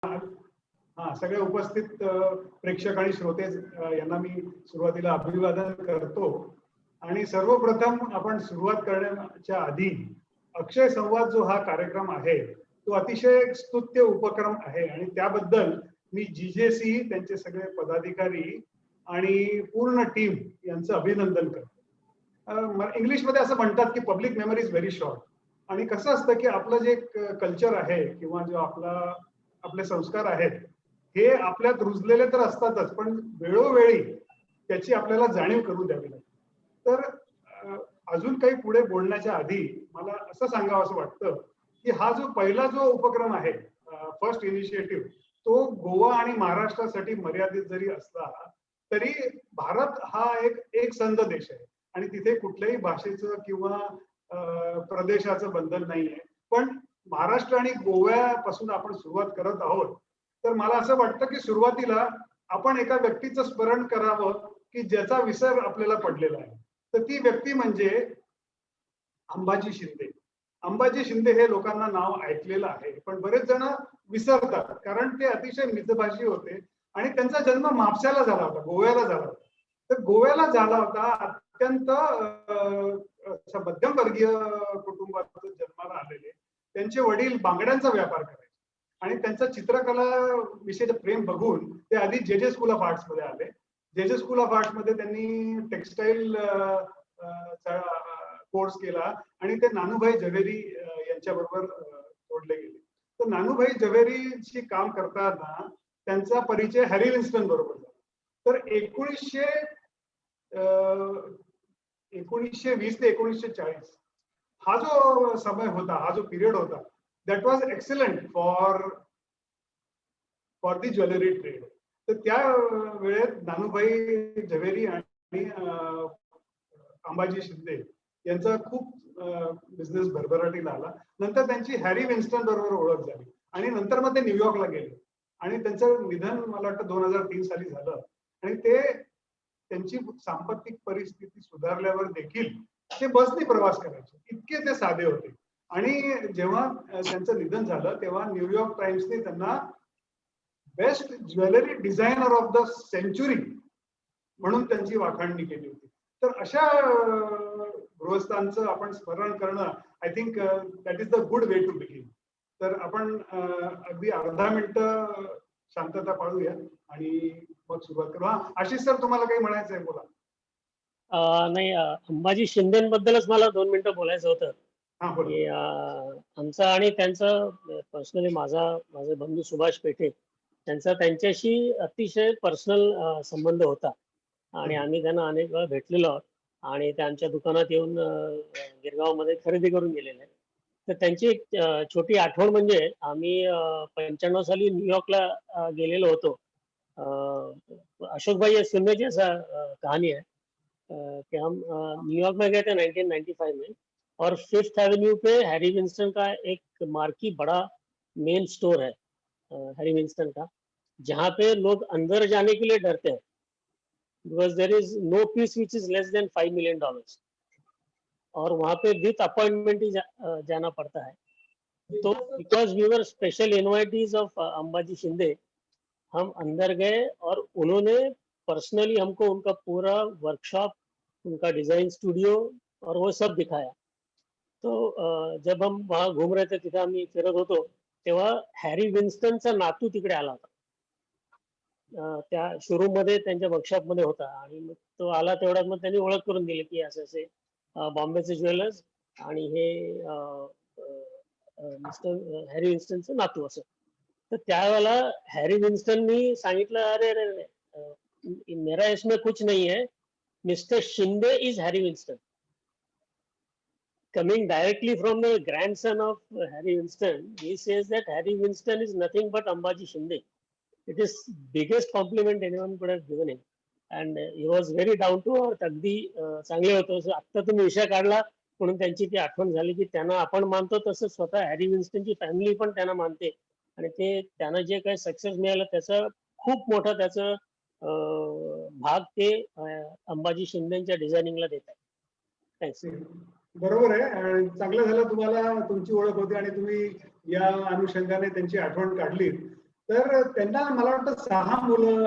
सगळे उपस्थित प्रेक्षक आणि श्रोते यांना मी सुरुवातीला अभिवादन करतो. आणि सर्वप्रथम आपण सुरुवात करण्याच्या आधी अक्षय संवाद जो हा कार्यक्रम आहे तो अतिशय स्तुत्य उपक्रम आहे आणि त्याबद्दल मी जीजेसी, त्यांचे सगळे पदाधिकारी आणि पूर्ण टीम यांचं अभिनंदन करतो. इंग्लिशमध्ये असं म्हणतात की public memory is very short. आणि कसं असतं की आपलं जे कल्चर आहे किंवा जो आपले संस्कार आहेत हे आपल्यात रुजलेले तर असतातच, पण वेळोवेळी त्याची आपल्याला जाणीव करून द्यावी लागते. तर अजून काही पुढे बोलण्याच्या आधी मला असं सांगावं असं वाटतं की हा जो पहिला जो उपक्रम आहे, फर्स्ट इनिशिएटिव्ह, तो गोवा आणि महाराष्ट्रासाठी मर्यादित जरी असला तरी भारत हा एक संघ देश आहे आणि तिथे कुठल्याही भाषेचं किंवा प्रदेशाचं बंधन नाहीये. पण महाराष्ट्र आणि गोव्यापासून आपण सुरुवात करत आहोत. तर मला असं वाटतं की सुरुवातीला आपण एका व्यक्तीचं स्मरण करावं की ज्याचा विसर आपल्याला पडलेला आहे. तर ती व्यक्ती म्हणजे अंबाजी शिंदे. अंबाजी शिंदे हे लोकांना नाव ऐकलेलं आहे, पण बरेच जण विसरतात कारण ते अतिशय मितभाषी होते आणि त्यांचा जन्म म्हापशाला झाला होता, गोव्याला झाला होता. तर गोव्याला झाला होता, अत्यंत मध्यमवर्गीय कुटुंबातून जन्माला आलेले. त्यांचे वडील बांगड्यांचा व्यापार करायचे आणि त्यांचा चित्रकला विषयीचं प्रेम बघून ते आधी जे स्कूल ऑफ आर्ट्स मध्ये आले. जे स्कूल ऑफ आर्ट्स मध्ये त्यांनी टेक्सटाईल कोर्स केला आणि ते नानूभाई झवेरी यांच्याबरोबर जोडले गेले. तर नानूभाई झवेरीशी काम करताना त्यांचा परिचय हॅरी विन्स्टन बरोबर झाला. तर 1920 ते 1940 हा जो समय होता, हा जो पिरियड होता, that was excellent for the jewellery trade. तर त्या वेळेत नानूभाई झवेरी आणि अंबाजी शिंदे यांचा खूप बिझनेस भरभराटीला आला. नंतर त्यांची हॅरी विन्स्टन बरोबर ओळख झाली आणि नंतर मग ते न्यूयॉर्कला गेले आणि त्यांचं निधन मला वाटतं 2003 साली झालं. आणि ते त्यांची सांपत्तिक परिस्थिती सुधारल्यावर देखील ते बसने प्रवास करायचे, इतके ते साधे होते. आणि जेव्हा त्यांचं निधन झालं तेव्हा न्यूयॉर्क टाइम्सने त्यांना best jewellery designer of the century म्हणून त्यांची वाखाणणी केली होती. तर अशा गृहस्थांचं आपण स्मरण करणं, I think that is the good way to begin. तर आपण अगदी अर्धा मिनिटं शांतता पाळूया आणि मग सुरुवात करू. आशिष सर, तुम्हाला काही म्हणायचं आहे? बोला. नाही, अंबाजी शिंदेबद्दलच मला 2 मिनिटं बोलायचं होतं. की आमचा आणि त्यांचा पर्सनली माझे बंधू सुभाष पेठे त्यांच्याशी अतिशय पर्सनल संबंध होता आणि आम्ही त्यांना अनेक वेळा भेटलेलो आहोत आणि त्यांच्या दुकानात येऊन गिरगावमध्ये खरेदी करून गेलेले आहे. तर त्यांची एक छोटी आठवण म्हणजे आम्ही 95 साली न्यूयॉर्कला गेलेलो होतो. अशोक भाई सुनने जैसा कहानी है कि हम न्यूयॉर्क में गए थे 1995 में और 5th एवेन्यू पे हैरी विंस्टन का एक मार्की बड़ा मेन स्टोर है, हैरी विंस्टन का, जहाँ पे लोग अंदर जाने के लिए डरते हैं because there is no piece which is less than $5 million और वहाँ पे विथ अपॉइंटमेंट ही जाना पड़ता है. तो because we were special invitees of Ambaji Shinde, हम अंदर गए और उन्होंने पर्सनली हमको उनका पूरा वर्कशॉप, उनका डिजाइन स्टूडियो और वो सब दिखाया. तो जब हम वहाँ घूम रहे थे, तिथे आम्ही फिरत होतो तेव्हा हॅरी विन्स्टनचा नातू तिकडे आला होता. त्या शोरूम मध्ये त्यांच्या वर्कशॉप मध्ये होता आणि मग तो आला तेवढ्यात मग त्यांनी ओळख करून दिली की असे असे बॉम्बेचे ज्वेलर्स आणि हे मिस्टर हॅरी विन्स्टनचं नातू असं. तर त्यावेळेला हॅरी विन्स्टननी सांगितलं, अरे अरे मेरा इसमें कुछ नहीं है, mister Shinde is Harry Winston. Coming directly from the grandson of Harry Winston, he says that Harry Winston is nothing but Ambaji Shinde. It is biggest compliment anyone could have given him, and he was very down to earth. अगदी चांगले होते. आता तुम्ही विषय काढला म्हणून त्यांची ती आठवण झाली की त्यांना आपण मानतो तसं स्वतः हॅरी विन्स्टनची फॅमिली पण त्यांना मानते आणि ते त्यांना जे काही सक्सेस मिळालं त्याचा खूप मोठा त्याचा भाग ते अंबाजी शिंदेच्या डिझायनिंगला देतात. थँक्स. बरोबर आहे. चांगलं झालं तुम्हाला तुमची ओळख होती आणि तुम्ही या अनुषंगाने त्यांची आठवण काढली. तर त्यांना मला वाटतं 6 मुलं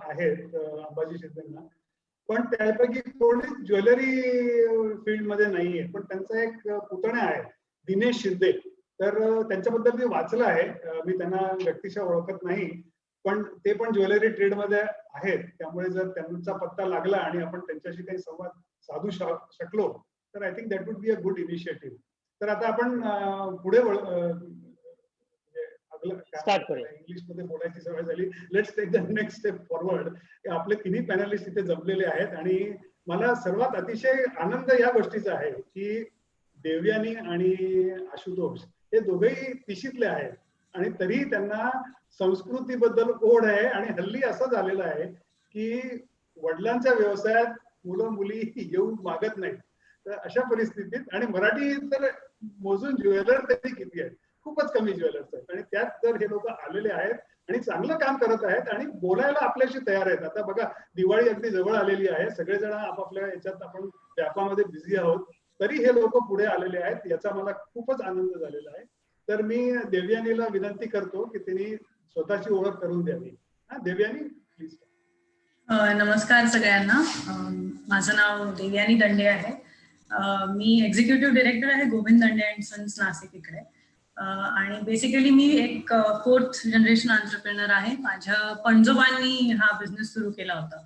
आहेत अंबाजी शिंदेना. पण त्यापैकी कोणी ज्वेलरी फील्ड मध्ये नाहीये. पण त्यांचा एक पुतण्या आहे दिनेश शिंदे. तर त्यांच्याबद्दल मी वाचलं आहे. मी त्यांना व्यक्तिशः ओळखत नाही. पण ते पण ज्वेलरी ट्रेड मध्ये आहेत. त्यामुळे जर त्यांचा पत्ता लागला आणि आपण त्यांच्याशी काही संवाद साधू शकलो तर I think that would be a good initiative. तर आता आपण पुढे स्टार्ट करूया. इंग्लिश मध्ये बोलायची सवय झाली. Let's take the next step forward. आपले तिन्ही पॅनलिस्ट इथे जमलेले आहेत आणि मला सर्वात अतिशय आनंद या गोष्टीचा आहे की देवयानी आणि आशुतोष हे दोघेही तिशीतले आहेत आणि तरी त्यांना संस्कृतीबद्दल ओढ आहे. आणि हल्ली असं झालेलं आहे की वडिलांच्या व्यवसायात मुलं मुली येऊ मागत नाहीत. तर अशा परिस्थितीत आणि मराठी तर मोजून ज्वेलर तरी किती आहेत, खूपच कमी ज्वेलर्स आहेत आणि त्यात जर हे लोक आलेले आहेत आणि चांगलं काम करत आहेत आणि बोलायला आपल्याशी तयार आहेत. आता बघा दिवाळी अगदी जवळ आलेली आहे. सगळेजण आपापल्या याच्यात आपण व्यापामध्ये बिझी आहोत. तरी हे लोक पुढे आलेले आहेत. याचा मला खूपच आनंद झालेला आहे. तर मी देवयानीला विनंती करतो की त्यांनी स्वतःची ओळख करून द्यावी. देवयानी प्लीज. नमस्कार सगळ्यांना. माझं नाव देवयानी दंडे आहे. मी एक्झिक्युटिव्ह डिरेक्टर आहे गोविंद दंडे अँड सन्स नाशिक इकडे. आणि बेसिकली मी एक 4th जनरेशन एंटरप्रेन्योर आहे. माझ्या पणजोबांनी हा बिझनेस सुरू केला होता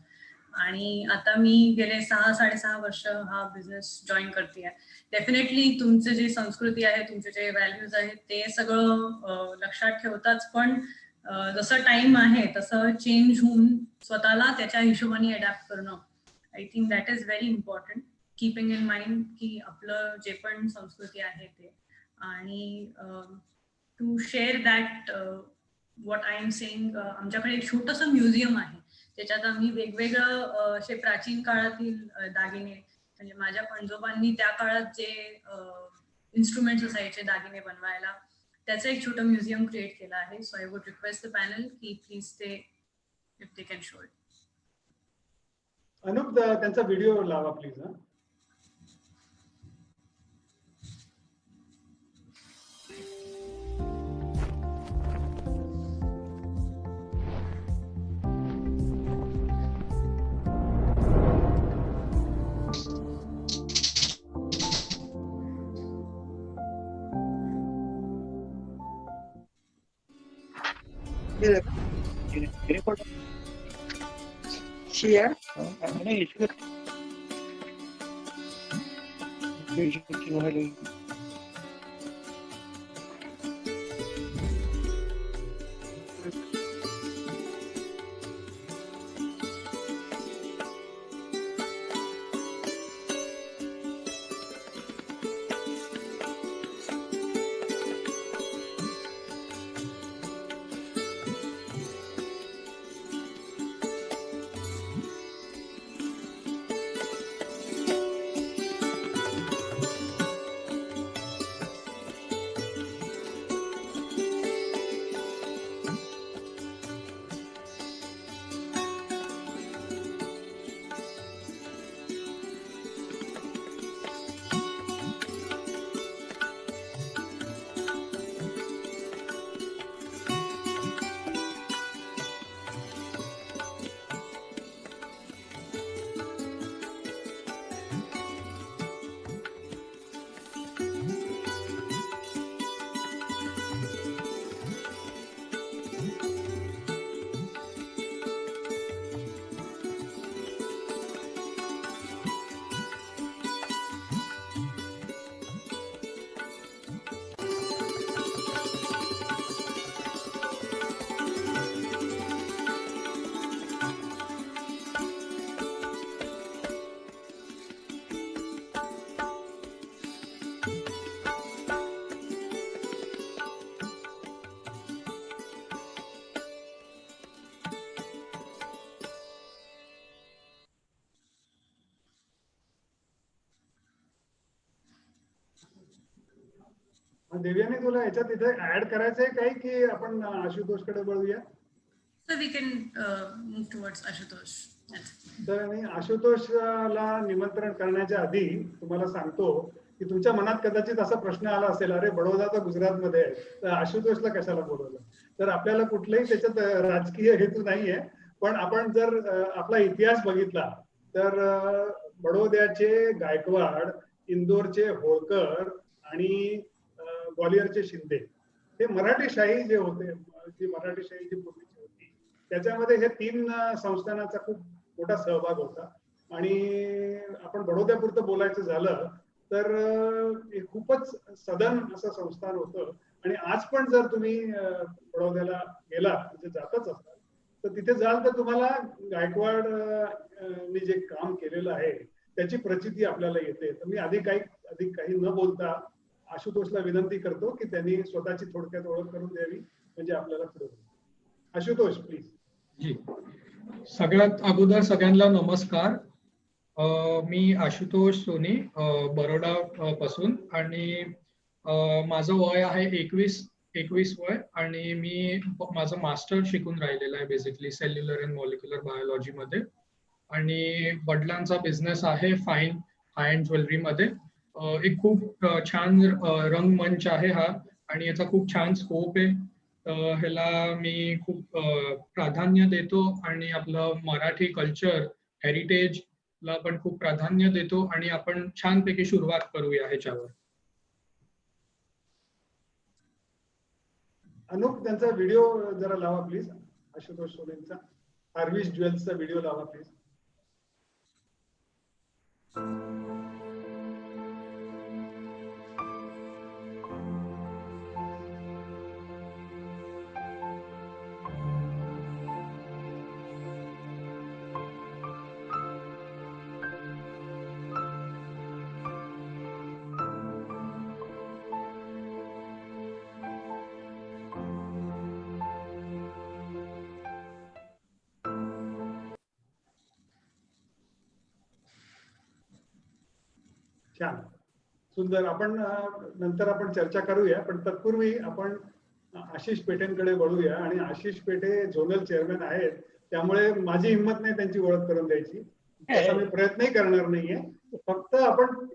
आणि आता मी गेले 6-6.5 वर्ष हा बिझनेस जॉईन करते. डेफिनेटली तुमची जी संस्कृती आहे, तुमचे जे व्हॅल्यूज आहेत ते सगळं लक्षात ठेवताच, पण जसं टाइम आहे तसं चेंज होऊन स्वतःला त्याच्या हिशोबाने अडॅप्ट करणं, I think that is very important. Keeping in mind की आपलं जे पण संस्कृती आहे ते, आणि to share that what I am saying. आमच्याकडे एक छोटंसं म्युझियम आहे त्याच्यात आम्ही वेगवेगळं असे प्राचीन काळातील दागिने, म्हणजे माझ्या पणजोबांनी त्या काळात जे इन्स्ट्रुमेंट्स असायचे दागिने बनवायला, त्याचं एक छोटं म्युझियम क्रिएट केलं आहे. So I would request the panel की प्लीज ते if they can show it. Anup त्यांचा व्हिडिओ लावा प्लीज. Share. देवयानी तुला याच्यात इथे ऍड करायचंय काय की आपण आशुतोषकडे वळूया? So we can move towards Ashutosh. तर मी आशुतोषला निमंत्रण करण्याच्या आधी तुम्हाला सांगतो की तुमच्या मनात कदाचित असा प्रश्न आला असेल, अरे बडोदा तर गुजरातमध्ये आहे, तर आशुतोषला कशाला बोलवलं? तर आपल्याला कुठलाही त्याच्यात राजकीय हेतू नाहीये. पण आपण जर आपला इतिहास बघितला तर बडोद्याचे गायकवाड, इंदोरचे होळकर आणि ग्वालियरचे शिंदे हे मराठीशाही जे होते, जी मराठीशाही जी पूर्वीची होती त्याच्यामध्ये हे 3 संस्थानाचा खूप मोठा सहभाग होता. आणि आपण बडोद्यापुरतं बोलायचं झालं तर हे खूपच सदन असं संस्थान होतं. आणि आज पण जर तुम्ही बडोद्याला गेला म्हणजे जातच असाल तर तिथे जाल तर तुम्हाला गायकवाड ने जे काम केलेलं आहे त्याची प्रचिती आपल्याला येते. तर मी अधिक काही न बोलता आशुतोषला विनंती करतो की त्यांनी स्वतःची थोडक्यात ओळख करून द्यावी म्हणजे आपल्याला पुढे. आशुतोष प्लीज. जी, सगळ्यात अगोदर सगळ्यांना नमस्कार. मी आशुतोष सोनी, बरोडा पासून, आणि माझं वय आहे 21 वय, आणि मी माझं मास्टर शिकून राहिलेलं आहे basically cellular and molecular biology मध्ये. आणि वडिलांचा बिझनेस आहे फाईन हाय अँड ज्वेलरी मध्ये. एक खूप छान रंगमंच आहे हा, आणि याचा खूप छान स्कोप आहे. ह्याला मी खूप प्राधान्य देतो, आणि आपलं मराठी कल्चर हेरिटेज ला पण खूप प्राधान्य देतो, आणि आपण छानपैकी सुरुवात करूया ह्याच्यावर. अनुप त्यांचा व्हिडिओ जरा लावा प्लीज. आशुतोष सोनींचा हार्विस ज्वेल्सचा व्हिडिओ लावा प्लीज. छान, सुंदर. आपण नंतर आपण चर्चा करूया, पण तत्पूर्वी आपण आशिष पेठेंकडे वळूया. आणि आशिष पेठे झोनल चेअरमॅन आहेत, त्यामुळे माझी हिंमत नाही त्यांची ओळख करून द्यायची, तसा मी प्रयत्नही करणार नाहीये. फक्त आपण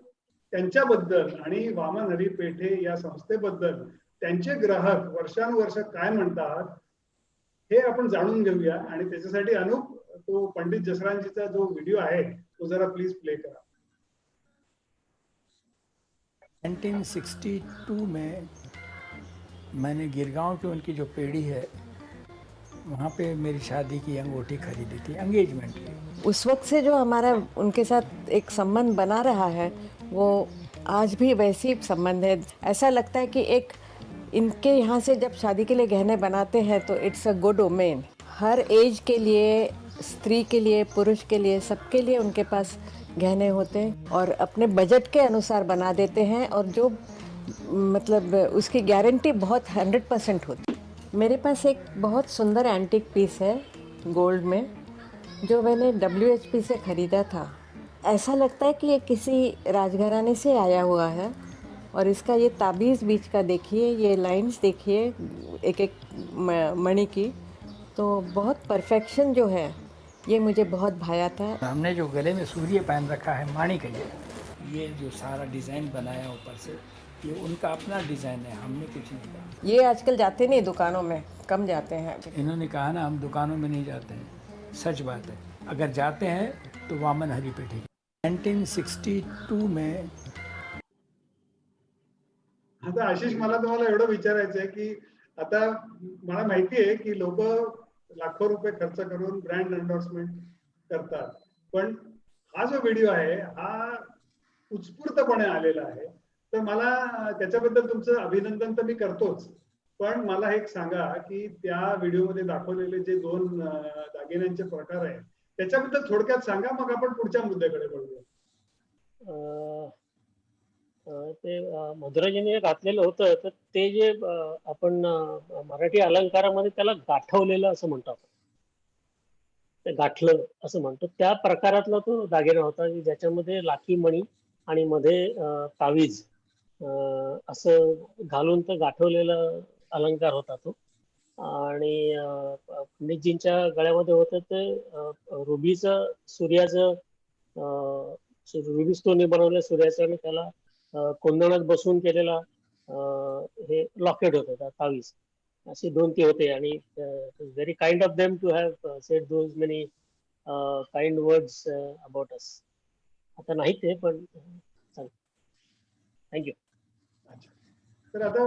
त्यांच्याबद्दल आणि वामन हरी पेठे या संस्थेबद्दल त्यांचे ग्राहक वर्षानुवर्ष काय म्हणतात हे आपण जाणून घेऊया. आणि त्याच्यासाठी अनुप, तो पंडित जसरांजीचा जो व्हिडिओ आहे तो जरा प्लीज प्ले करा. 1962 में मैंने गिरगांव की उनकी जो पेड़ी है वहाँ पे मेरी शादी की अंगूठी खरीदी थी, एंगेजमेंट की। उस वक्त से जो हमारा उनके साथ एक संबंध बना रहा है वो आज भी वैसे ही संबंध है। ऐसा लगता है कि एक इनके यहाँ से जब शादी के लिए गहने बनाते हैं तो इट्स अ गुड ओमेन। हर एज के लिए, स्त्री के लिए, पुरुष के लिए, सबके लिए उनके पास गहने होते हैं और अपने बजट के अनुसार बना देते हैं। और जो मतलब उसकी गारंटी बहुत 100% होती है। मेरे पास एक बहुत सुंदर एंटीक पीस है गोल्ड में, जो मैंने WHP से ख़रीदा था। ऐसा लगता है कि ये किसी राजघराने से आया हुआ है। और इसका ये ताबीज़ बीच का देखिए, ये लाइंस देखिए एक एक मणि की, तो बहुत परफेक्शन जो है ये मुझे बहुत भाया था। हमने जो गले में सूर्य पहन रखा है माणिक है, ये जो सारा डिज़ाइन बनाया ऊपर से, ये उनका अपना डिज़ाइन है, हमने कुछ नहीं कहा। ये आजकल जाते नहीं दुकानों में, कम जाते हैं। इन्होंने कहा ना हम दुकानों में नहीं जाते हैं, सच बात है। अगर जाते हैं तो वामन हरी पेठे। 1962 में आता आशिष, मला तुम्हाला एवढं विचारायचं आहे की आता मला माहिती आहे की लोक लाखो रुपये खर्च करून ब्रँड एंडोर्समेंट करतात, पण हा जो व्हिडिओ आहे हा उत्स्फूर्तपणे आलेला आहे. तर मला त्याच्याबद्दल तुमचं अभिनंदन तर मी करतोच, पण मला एक सांगा की त्या व्हिडिओमध्ये दाखवलेले जे 2 दागिन्यांचे प्रकार आहेत त्याच्याबद्दल थोडक्यात सांगा, मग आपण पुढच्या मुद्द्याकडे वळूया. ते मधुराजीने घातलेलं होतं, तर ते जे आपण मराठी अलंकारामध्ये त्याला गाठवलेलं असं म्हणतो आपण, ते गाठलं असं म्हणतो, त्या प्रकारातला तो दागिना होता की ज्याच्यामध्ये लाखी मणी आणि मध्ये तावीज असं घालून तर गाठवलेला अलंकार होता तो. आणि पंडितजींच्या गळ्यामध्ये होतं ते रुबीचं, सूर्याचं, रुबी स्टोनने बनवलेलं सूर्याचं, आणि त्याला कोंदणात बसून केलेला हे लॉकेट होतं, तावीज. असे 2 ते होते आणि very kind of them to have said those many kind words about us. आता नाही ते पण थँक्यू. अच्छा. तर आता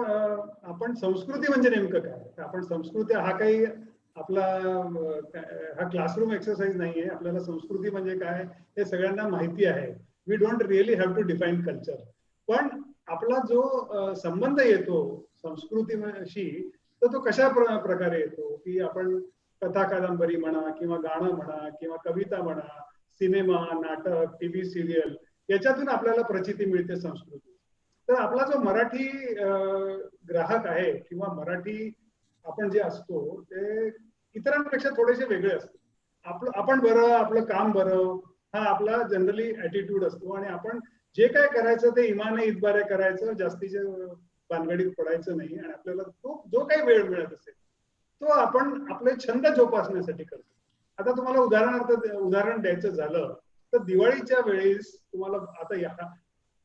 आपण संस्कृती म्हणजे नेमकं काय? तर आपण संस्कृती हा काही आपला हा क्लासरूम एक्सरसाइज नाहीये. आपल्याला संस्कृती म्हणजे काय हे सगळ्यांना माहिती आहे. We don't really have to define culture. पण आपला जो संबंध येतो संस्कृतीशी, तर तो कशा प्रकारे येतो की आपण कथा कादंबरी म्हणा किंवा गाणं म्हणा किंवा कविता म्हणा, सिनेमा, नाटक, टीव्ही सिरियल याच्यातून आपल्याला प्रचिती मिळते संस्कृती. तर आपला जो मराठी ग्राहक आहे किंवा मराठी आपण जे असतो ते इतरांपेक्षा थोडेसे वेगळे असतो. आपण बरं, आपलं काम बरं, हा आपला जनरली ऍटिट्यूड असतो आणि आपण जे काय करायचं ते इमाने इतबारे करायचं, जास्तीच्या भानगडीत पडायचं नाही आणि आपल्याला तो जो काही वेळ मिळत असेल तो आपण आपले छंद जोपासण्यासाठी करतो. आता तुम्हाला उदाहरण द्यायचं झालं तर दिवाळीच्या वेळेस तुम्हाला आता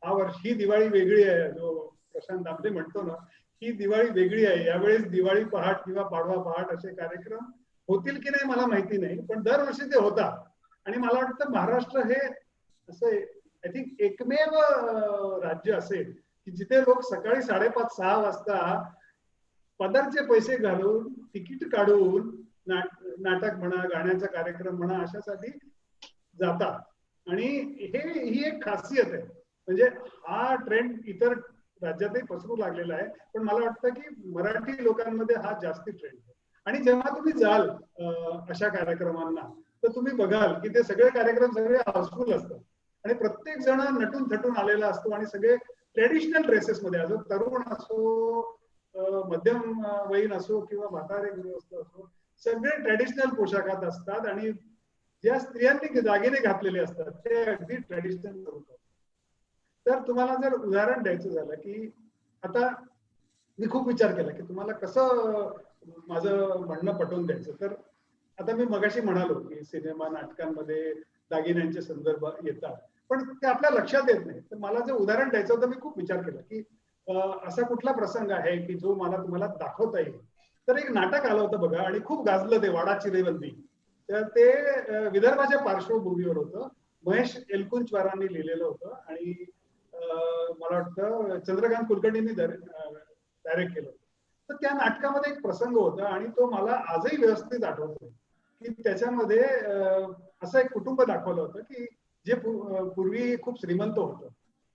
हा वर्ष ही दिवाळी वेगळी आहे. जो प्रशांत दामले म्हणतो ना, ही दिवाळी वेगळी आहे. यावेळेस दिवाळी पहाट किंवा पाडवा पहाट असे कार्यक्रम होतील की नाही मला माहिती नाही, पण दरवर्षी ते होतात. आणि मला वाटतं महाराष्ट्र हे असं आय थिंक एकमेव राज्य असेल की जिथे लोक सकाळी 5:30-6 वाजता पदरचे पैसे घालून तिकीट काढून नाटक म्हणा, गाण्याचा कार्यक्रम म्हणा अशासाठी जातात. आणि ही एक खासियत आहे. म्हणजे हा ट्रेंड इतर राज्यातही पसरू लागलेला आहे, पण मला वाटतं की मराठी लोकांमध्ये हा जास्ती ट्रेंड आहे. आणि जेव्हा तुम्ही जाल अशा कार्यक्रमांना तर तुम्ही बघाल की ते सगळे कार्यक्रम सगळे हाऊसफुल असतात आणि प्रत्येक जण नटून थटून आलेला असतो आणि सगळे ट्रेडिशनल ड्रेसेस मध्ये असो, तरुण असो, मध्यम वयीन असो किंवा म्हातारे गृहस्थ असो, सगळे ट्रेडिशनल पोशाखात असतात आणि ज्या स्त्रियांनी दागिने घातलेले असतात ते अगदी ट्रेडिशनल होतात. तर तुम्हाला जर उदाहरण द्यायचं झालं की आता मी खूप विचार केला की तुम्हाला कसं माझं म्हणणं पटवून द्यायचं. तर आता मी मगाशी म्हणालो की सिनेमा नाटकांमध्ये दागिन्यांचे संदर्भ येतात पण ते आपल्या लक्षात येत नाही. तर मला जर उदाहरण द्यायचं होतं मी खूप विचार केला की असा कुठला प्रसंग आहे की जो मला तुम्हाला दाखवता येईल. तर एक नाटक आलं होतं बघा आणि खूप गाजलं ते, वाडा चिरेबंदी. तर ते विदर्भाच्या पार्श्वभूमीवर होतं. महेश एलकुंचवारांनी लिहिलेलं होतं आणि मला वाटतं चंद्रकांत कुलकर्णींनी डायरेक्ट केलं. तर त्या नाटकामध्ये एक प्रसंग होता आणि तो मला आजही व्यवस्थित आठवतो की त्याच्यामध्ये असं एक कुटुंब दाखवलं होतं की जे पूर्वी खूप श्रीमंत होतं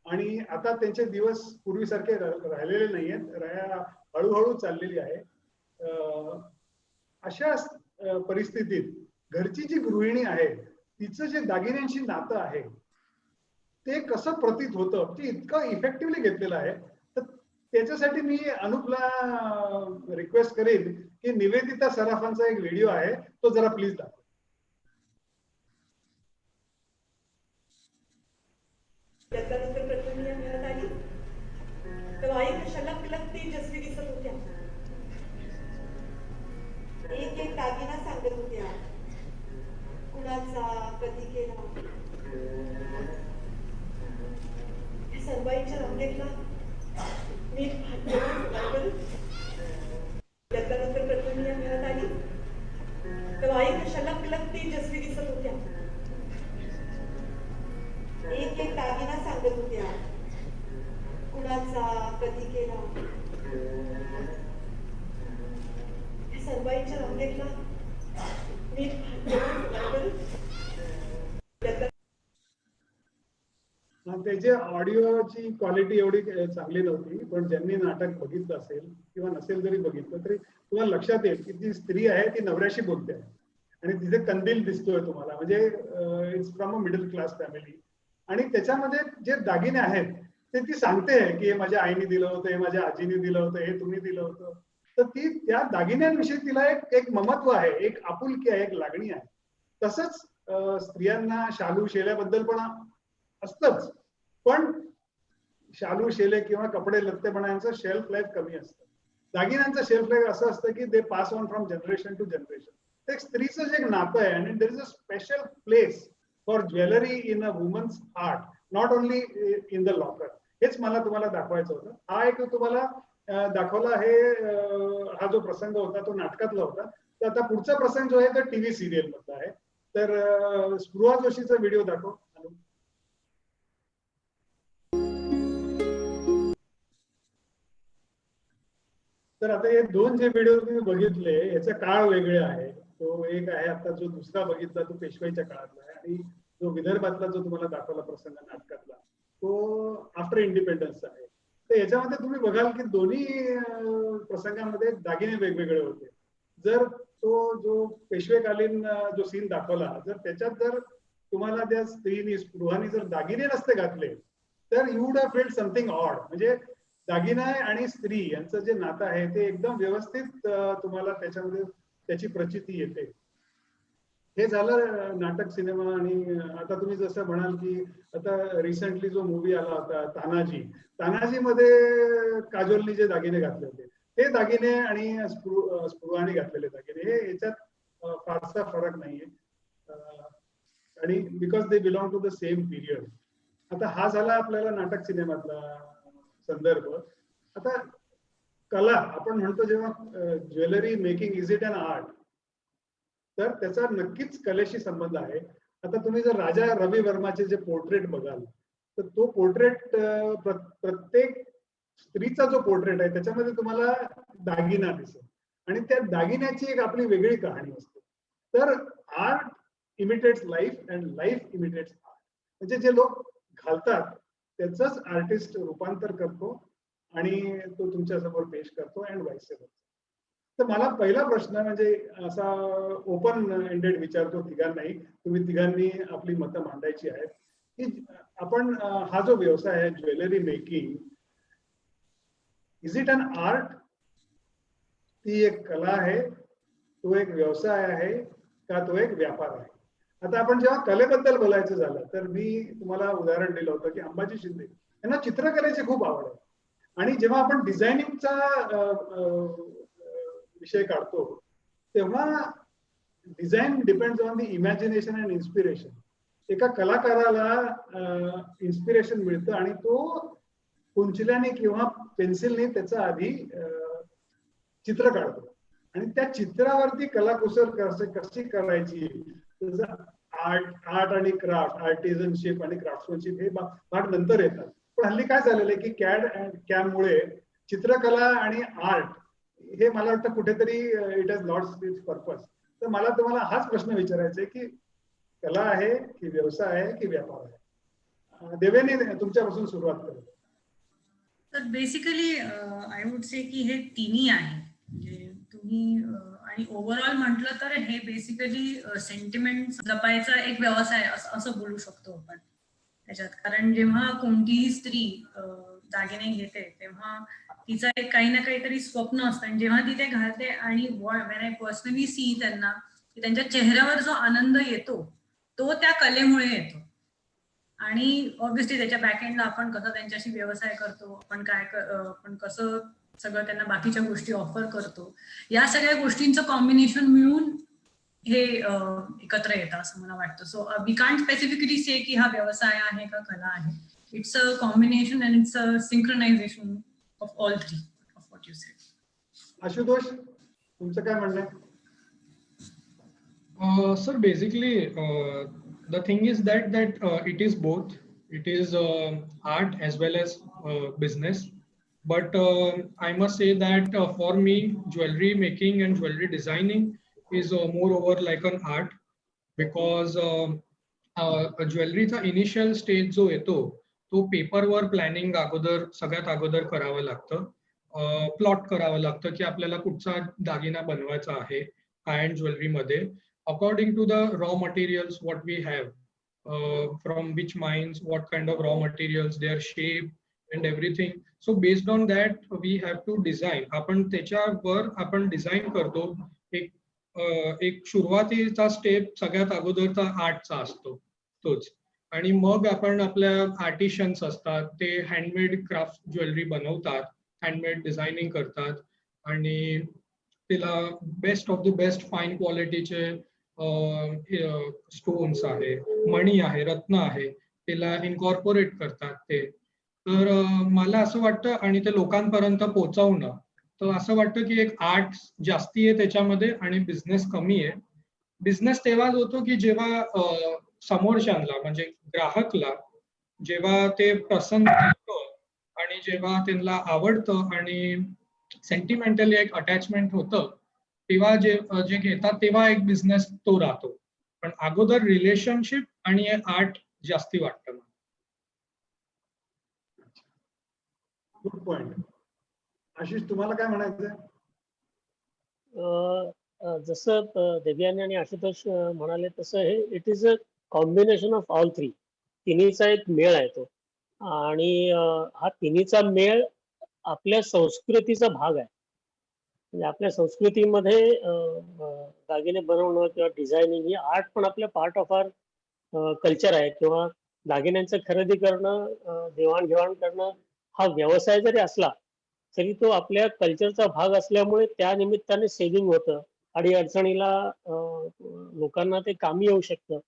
आणि आता त्यांचे दिवस पूर्वीसारखे राहिलेले नाहीयेत, हळूहळू चाललेली आहे. अशा परिस्थितीत घरची जी गृहिणी आहे तिचं जे दागिन्यांशी नातं आहे ते कसं प्रतीत होतं ते इतकं इफेक्टिव्हली घेतलेलं आहे. तर त्याच्यासाठी मी अनुपला रिक्वेस्ट करेन की निवेदिता सराफांचा एक व्हिडिओ आहे तो जरा प्लीज दाखवा. मिळत आली तर आई शलक तेजस्वी दिसत होत्या. एक एक दागिना सांगत होत्या कुणाचा कधी केला. सर्वांच्या रंगेतला मी त्याच्यानंतर प्रथमिया मिळत आली तर आई शलक तेजस्वी दिसत होत्या. एक एक दागिना सांगत होत्या कुणाचा कधी केला. सर्वांच्या रंगेतला मी त्याची ऑडिओची क्वालिटी एवढी चांगली नव्हती, पण ज्यांनी नाटक बघितलं असेल किंवा नसेल जरी बघितलं तरी तुम्हाला लक्षात येईल की ती स्त्री आहे ती नवऱ्याशी बोलते आणि तिचे कंदील दिसतोय तुम्हाला. म्हणजे it's from a middle class family आणि त्याच्यामध्ये जे दागिने आहेत ते ती सांगते की हे माझ्या आईने दिलं होतं, हे माझ्या आजीने दिलं होतं, हे तुम्ही दिलं होतं. तर ती त्या दागिन्यांविषयी तिला एक ममत्व आहे, एक आपुलकी आहे, एक लागणी आहे. तसंच स्त्रियांना शालू शेल्याबद्दल पण असतंच, पण शालू शेले किंवा कपडे लत्ते बनायचं शेल्फ लाईफ कमी असतं. दागिन्यांचं शेल्फ लाईफ असं असतं की they pass on from generation to generation. ते स्त्रीचं जे नातं आहे आणि there is a special place for jewellery in a woman's heart, not only in the locker. हेच मला तुम्हाला दाखवायचं होतं. हा एक तुम्हाला दाखवला आहे. हा जो प्रसंग होता तो नाटकातला होता. तर आता पुढचा प्रसंग जो आहे तो टीव्ही सिरियल मधला आहे. तर स्पृहा जोशीचा व्हिडिओ दाखव. तर आता हे दोन जे व्हिडिओ तुम्ही बघितले याचे काळ वेगळे आहे. तो एक आहे आता जो दुसरा बघितला तो पेशवाईच्या काळातला आहे आणि जो विदर्भातला जो तुम्हाला दाखवला प्रसंग नाटकातला तो आफ्टर इंडिपेंडन्स आहे. तर याच्यामध्ये तुम्ही बघाल की दोन्ही प्रसंगामध्ये दागिने वेगवेगळे होते. जर तो जो पेशवेकालीन जो सीन दाखवला जर त्याच्यात जर तुम्हाला त्या स्त्रीने स्पृहाने जर दागिने नसते घातले तर you would have field something odd. म्हणजे दागिना आणि स्त्री यांचं जे नातं आहे ते एकदम व्यवस्थित तुम्हाला त्याच्यामध्ये त्याची प्रचिती येते. हे झालं नाटक सिनेमा. आणि आता तुम्ही जसं म्हणाल की आता रिसेंटली जो मूवी आला होता तानाजी मध्ये काजोलनी जे दागिने घातले होते ते दागिने आणि स्पृहाने घातलेले दागिने हे याच्यात फारसा फरक नाहीये. आणि because they belong to the same period. आता हा झाला आपल्याला नाटक सिनेमातला संदर्भ. आता कला आपण म्हणतो जेव्हा jewellery making is it an art तर त्याचा नक्कीच कलेशी संबंध आहे. आता तुम्ही जर राजा रवी वर्माचे जे पोर्ट्रेट बघाल तर तो पोर्ट्रेट प्रत्येक स्त्रीचा जो पोर्ट्रेट आहे त्याच्यामध्ये तुम्हाला दागिना दिसेल आणि त्या दागिन्याची एक आपली वेगळी कहाणी असते. तर art imitates life and life imitates art. म्हणजे जे लोक घालतात त्याचंच आर्टिस्ट रूपांतर करतो आणि तो तुमच्या समोर पेश करतो अँड व्हाईस वर्सा. तर मला पहिला प्रश्न म्हणजे असा ओपन एंडेड विचारतो तिघांनाही. तुम्ही तिघांनी आपली मतं मांडायची आहेत की आपण हा जो व्यवसाय आहे jewellery making is it an art. ती एक कला आहे, तो एक व्यवसाय आहे का तो एक व्यापार आहे. आता आपण जेव्हा कलेबद्दल बोलायचं झालं तर मी तुम्हाला उदाहरण दिलं होतं की अंबाजी शिंदे यांना चित्रकलेची खूप आवड आहे. आणि जेव्हा आपण डिझायनिंगचा विषय काढतो तेव्हा design depends on the imagination and inspiration. एका कलाकाराला इन्स्पिरेशन मिळतं आणि तो कुंचल्याने किंवा पेन्सिलने त्याचा आधी चित्र काढतो आणि त्या चित्रावरती कलाकुसर कशी करायची. आर्ट आणि क्राफ्ट आर्टिझनशिप आणि क्राफ्टमॅनशिप हे भाग नंतर येतात. पण हल्ली काय झालेलं आहे की कॅड अँड कॅममुळे चित्रकला आणि आर्ट हे मला वाटतं कुठेतरी it has lost its purpose. तर मला तुम्हाला हाच प्रश्न विचारायचा आहे की कला आहे की व्यवसाय आहे की व्यापार आहे. देवेने तुमच्यापासून सुरुवात करू. तर बेसिकली आय वुड से की हे तिन्ही आहे. म्हणजे तुम्ही आणि ओव्हरऑल म्हटलं तर हे बेसिकली सेंटिमेंट जपायचा एक व्यवसाय असं बोलू शकतो आपण त्याच्यात. कारण जेव्हा कोणतीही स्त्री दागिने घेते तेव्हा तिचं एक काही ना काहीतरी स्वप्न असतं आणि जेव्हा ती ते घालते आणि व्हेन आय पर्सनली सी त्यांना की त्यांच्या चेहऱ्यावर जो आनंद येतो तो त्या कलेमुळे येतो. आणि ऑब्व्हियसली त्याच्या बॅकएंडला आपण कसं त्यांच्याशी व्यवसाय करतो, आपण कसं सगळं त्यांना बाकीच्या गोष्टी ऑफर करतो, या सगळ्या गोष्टींचं कॉम्बिनेशन मिळून हे एकत्र येतं असं मला वाटतं. सो वी कांट स्पेसिफिकली से की हा व्यवसाय आहे का कला आहे. It's a combination and it's a synchronisation of all three of what you sed. Ashutosh तुमचं काय म्हणणं आहे? Sir, basically, the thing is that it is both. It is art as well as business. But I must say that for me, jewelry making and jewelry designing is moreover like an art because ज्वेलरीचा initial stage जो येतो तो पेपरवर planning अगोदर सगळ्यात अगोदर करावं लागतं. प्लॉट करावं लागतं की आपल्याला कुठचा दागिना बनवायचा आहे हाय end ज्वेलरीमध्ये. According to the raw materials what we have, from which mines, what kind of raw materials, their shape and everything. So based on that we have to design. आपण त्याच्यावर आपण डिझाईन करतो. एक सुरुवातीचा स्टेप सगळ्यात अगोदरचा आर्टचा असतो तोच. आणि मग आपण आपल्या आर्टिशियन्स असतात ते हँडमेड क्राफ्ट ज्वेलरी बनवतात, हँडमेड डिझायनिंग करतात आणि तिला best of the best fine क्वालिटीचे स्टोन्स आहे, मणी आहे, रत्न आहे, तिला इनकॉर्पोरेट करतात ते तर मला असं वाटतं आणि ते लोकांपर्यंत पोहोचवणं, तर असं वाटतं की एक आर्ट जास्ती आहे त्याच्यामध्ये आणि बिझनेस कमी आहे. बिझनेस तेव्हाच होतो की जेव्हा समोरच्यांना म्हणजे ग्राहकला जेव्हा ते प्रसन्न होतं आणि जेव्हा त्यांना आवडतं आणि सेंटिमेंटली एक अटॅचमेंट होतं, तेव्हा जे घेतात तेव्हा एक बिझनेस तो राहतो. पण अगोदर रिलेशनशिप आणि आर्ट जास्ती वाटतं मला. Good point. आशिष, तुम्हाला काय म्हणायचंय? जसं देवयानी आणि आशुतोष म्हणाले तसं हे it is a combination of all three. तिन्हीचा एक मेळ आहे तो. आणि हा तिन्हीचा मेळ आपल्या संस्कृतीचा भाग आहे. म्हणजे आपल्या संस्कृतीमध्ये दागिने बनवणं किंवा डिझायनिंग ही आर्ट पण आपल्या पार्ट ऑफ आर कल्चर आहे. किंवा दागिन्यांचं खरेदी करणं, देवाणघेवाण करणं हा व्यवसाय जरी असला तरी तो आपल्या कल्चरचा भाग असल्यामुळे त्या निमित्ताने सेव्हिंग होतं. अडीअडचणीला लोकांना ते कामी येऊ शकतं.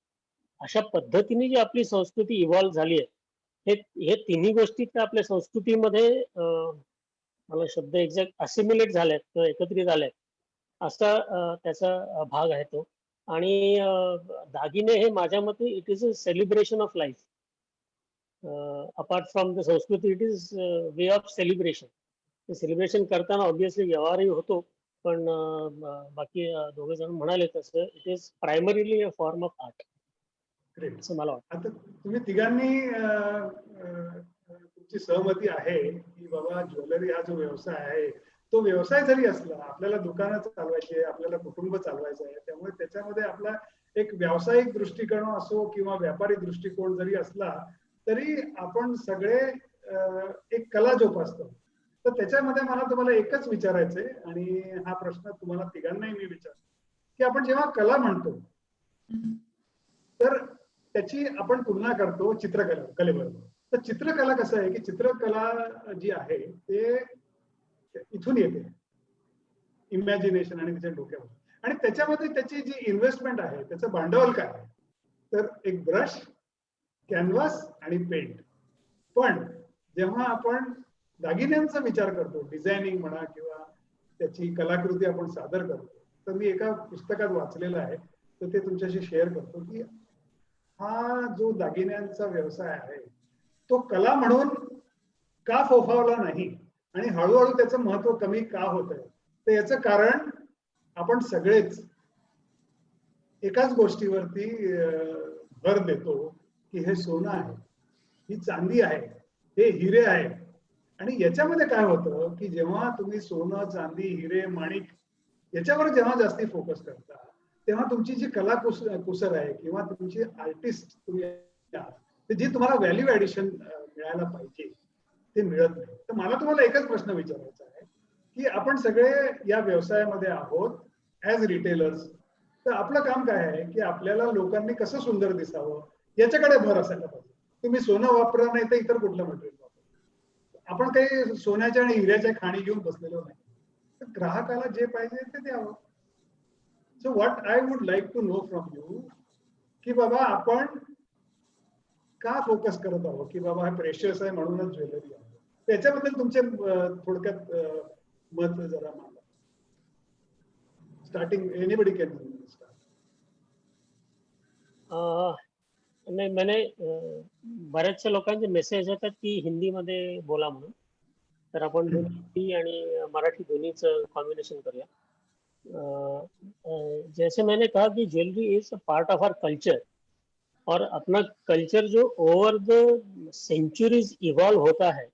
अशा पद्धतीने जी आपली संस्कृती इव्हॉल्व्ह झाली आहे, हे हे तिन्ही गोष्टी त्या आपल्या संस्कृतीमध्ये मला शब्द एक्झॅक्ट असिम्युलेट झाल्यात किंवा एकत्रित आल्यात असा त्याचा भाग आहे तो. आणि दागिने हे माझ्या मते it is a celebration of life. Apart from the संस्कृती it is way of celebration. ते सेलिब्रेशन करताना ऑब्विसली व्यवहारही होतो, पण बाकी दोघे जण म्हणाले तसं it is primarily a form of art great. असं मला वाटतं. आता तुम्ही तिघांनी तुमची सहमती आहे की बाबा ज्वेलरी हा जो व्यवसाय आहे तो व्यवसाय जरी असला, आपल्याला दुकानं चालवायची आहे, आपल्याला कुटुंब चालवायचं आहे, त्यामुळे त्याच्यामध्ये आपला एक व्यावसायिक दृष्टिकोन असो किंवा व्यापारी दृष्टिकोन जरी असला तरी आपण सगळे एक कला जोपासतो. तर त्याच्यामध्ये मला तुम्हाला एकच विचारायचंय आणि हा प्रश्न तुम्हाला तिघांनाही मी विचारतो की आपण जेव्हा कला म्हणतो तर त्याची आपण तुलना करतो कलेबरोबर. तर चित्रकला कसं आहे की चित्रकला जी आहे ते इथून येते, इमॅजिनेशन आणि त्याच्या डोक्यावर. आणि त्याच्यामध्ये त्याची जी इन्व्हेस्टमेंट आहे त्याचं भांडवल काय आहे, तर एक ब्रश, कॅनव्हास आणि पेंट. पण जेव्हा आपण दागिन्यांचा विचार करतो, डिझायनिंग म्हणा किंवा त्याची कलाकृती आपण सादर करतो, तर मी एका पुस्तकात वाचलेलं आहे तर ते तुमच्याशी शेअर करतो की हा जो दागिन्यांचा व्यवसाय आहे तो कला म्हणून का फोफावला नाही आणि हळूहळू त्याचं महत्व कमी का होत आहे, तर याचं कारण आपण सगळेच एकाच गोष्टीवरती भर देतो की हे सोनं आहे, ही चांदी आहे, हे हिरे आहे. आणि याच्यामध्ये काय होतं की जेव्हा तुम्ही सोनं, चांदी, हिरे, माणिक याच्यावर जेव्हा जास्ती फोकस करता तेव्हा तुमची जी कला कुसर आहे किंवा तुमची आर्टिस्ट तुम्ही आहात जी तुम्हाला व्हॅल्यू ऍडिशन मिळायला पाहिजे ते मिळत नाही. तर मला तुम्हाला एकच प्रश्न विचारायचा आहे की आपण सगळे या व्यवसायामध्ये आहोत ऍज रिटेलर्स, तर आपलं काम काय आहे की आपल्याला लोकांनी कसं सुंदर दिसावं याच्याकडे भर असायला पाहिजे. तुम्ही सोनं वापरा नाही तर इतर कुठलं मटेरियल वापरा. आपण काही सोन्याच्या आणि हिऱ्याच्या खाणी घेऊन बसलेलो नाही. तर ग्राहकाला जे पाहिजे ते द्यावं. So what I would like to know from you की बाबा आपण का फोकस करत आहोत की बाबा हा प्रेशियस आहे म्हणूनच ज्वेलरी आहे, त्याच्याबद्दल तुमचे थोडक्यात मत जरा मांडा. Starting anybody can start. नाही, मैंने बऱ्याचशा लोकांचे मेसेज येतात की हिंदीमध्ये बोला म्हणून. तर आपण हिंदी आणि मराठी दोन्हीचं कॉम्बिनेशन करूया. जैसे मैंने कहा कि jewellery is a part of our culture, और अपना कल्चर जो ओवर द सेंचुरीज इवॉल्व होता है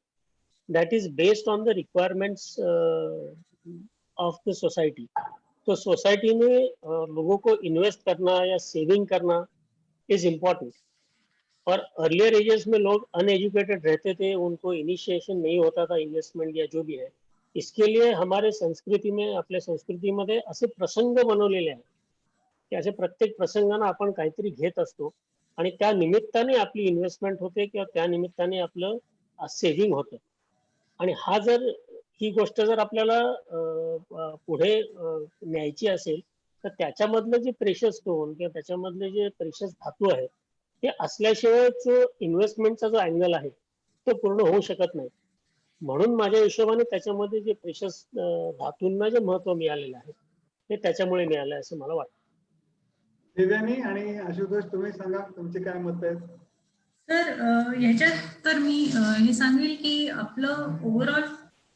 that is based on the requirements of the society. तो सोसाइटी में लोगों को इन्वेस्ट करना या सेविंग करना इज इम्पॉर्टेंट. और अर्लियर एजेस में लोग अनएजुकेटेड रहते थे, उनको इनिशिएशन नहीं होता था इन्वेस्टमेंट या जो भी है. इसके लिए हमारे संस्कृती में, आपल्या संस्कृतीमध्ये असे प्रसंग बनवलेले आहेत की असे प्रत्येक प्रसंगानं आपण काहीतरी घेत असतो आणि त्या निमित्ताने आपली इन्व्हेस्टमेंट होते किंवा त्या निमित्ताने आपलं सेव्हिंग होतं. आणि ही गोष्ट जर आपल्याला पुढे न्यायची असेल तर त्याच्यामधलं जे प्रेशस स्टोन किंवा त्याच्यामधले जे प्रेशस धातू आहे ते असल्याशिवायच इन्व्हेस्टमेंटचा जो अँगल आहे तो पूर्ण होऊ शकत नाही. म्हणून माझ्या हिशोबाने त्याच्यामध्ये जे प्रेशस धातूंना जे महत्व मिळालेलं आहे ते त्याच्यामुळे मिळालं असं मला वाटतं. दिव्यानी आणि आशुतोष, तुम्ही सांगा तुमचे काय मत आहेत. तर ह्याच्यात तर मी हे सांगेल की आपलं ओव्हरऑल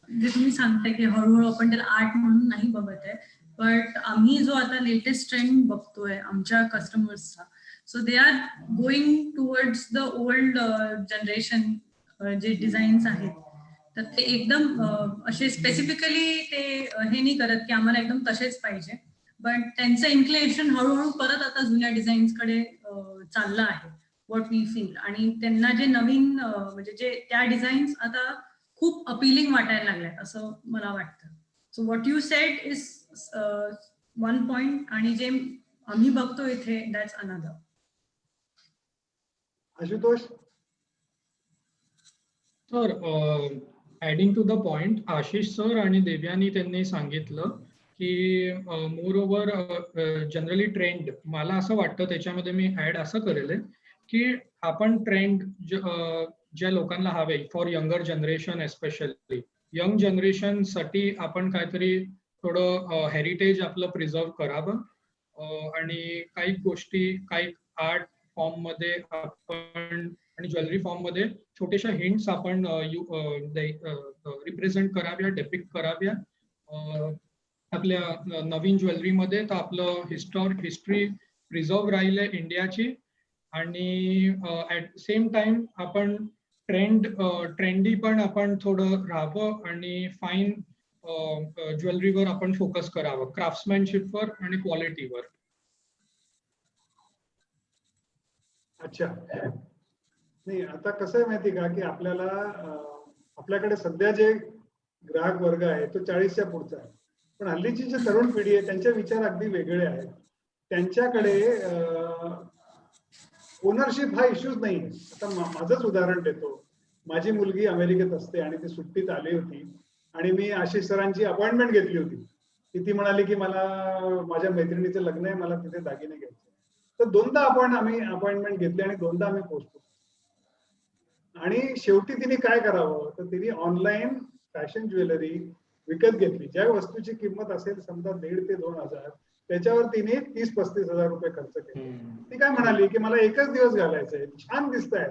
जे तुम्ही सांगताय की हळूहळू आपण त्याला आर्ट म्हणून नाही बघत आहे, बट आम्ही जो आता लेटेस्ट ट्रेंड बघतोय आमच्या कस्टमर्सचा, so they are going towards the old generation जे डिझाईन्स आहेत, तर ते एकदम असे स्पेसिफिकली ते हे नाही करत की आम्हाला एकदम तसेच पाहिजे, बट त्यांचं इन्क्लिनेशन हळूहळू परत आता जुन्या डिझाईन्सकडे चाललं आहे, व्हॉट वी फील. आणि त्यांना जे नवीन म्हणजे जे त्या डिझाईन्स आता खूप अपिलिंग वाटायला लागल्यात असं मला वाटतं. So what you said is one point, आणि जे आम्ही बघतो इथे that's another. Ashutosh. Sir, adding to the point, Ashish sir आणि देव्यानी त्यांनी सांगितलं की मोर ओव्हर जनरली ट्रेंड, मला असं वाटतं त्याच्यामध्ये मी ऍड असं करेल की आपण ट्रेंड ज्या लोकांना हवे for younger generation, especially young generation साठी आपण काहीतरी थोडं हेरिटेज आपलं प्रिझर्व करावं, आणि काही गोष्टी काही आर्ट फॉर्म मध्ये आपण आणि ज्वेलरी फॉर्म मध्ये छोट्याशा हिंट्स आपण रिप्रेझेंट कराव्या, डेपिक्ट कराव्या आपल्या नवीन ज्वेलरीमध्ये, तर आपलं हिस्ट्री प्रिझर्व राहील इंडियाची. आणि ऍट सेम टाइम आपण ट्रेंडी पण आपण थोडं राहावं आणि फाईन ज्वेलरीवर आपण फोकस करावं, क्राफ्ट्समॅनशिपवर आणि क्वालिटीवर. अच्छा, नाही आता कसं आहे माहिती का की आपल्याला आपल्याकडे सध्या जे ग्राहक वर्ग आहे तो 40च्या पुढचा आहे, पण हल्लीची जी तरुण पिढी आहे त्यांचे विचार अगदी वेगळे आहेत. त्यांच्याकडे ओनरशिप हा इश्यूज नाही आहे. आता माझंच उदाहरण देतो. माझी मुलगी अमेरिकेत असते आणि ती सुट्टीत आली होती आणि मी आशिष सरांची अपॉइंटमेंट घेतली होती. ती म्हणाली की मला माझ्या मैत्रिणीचं लग्न आहे, मला तिथे दागिने घ्यायचे. तर दोनदा आम्ही अपॉइंटमेंट घेतली आणि दोनदा आम्ही पोहोचलो. आणि शेवटी तिने काय करावं, तर तिने ऑनलाईन फॅशन ज्वेलरी विकत घेतली. ज्या वस्तूची किंमत असेल समजा 1,500 ते 2,000, त्याच्यावर तिने 30-35 हजार रुपये खर्च केले. ती काय म्हणाली की मला एकच दिवस घालायचंय, छान दिसतंय,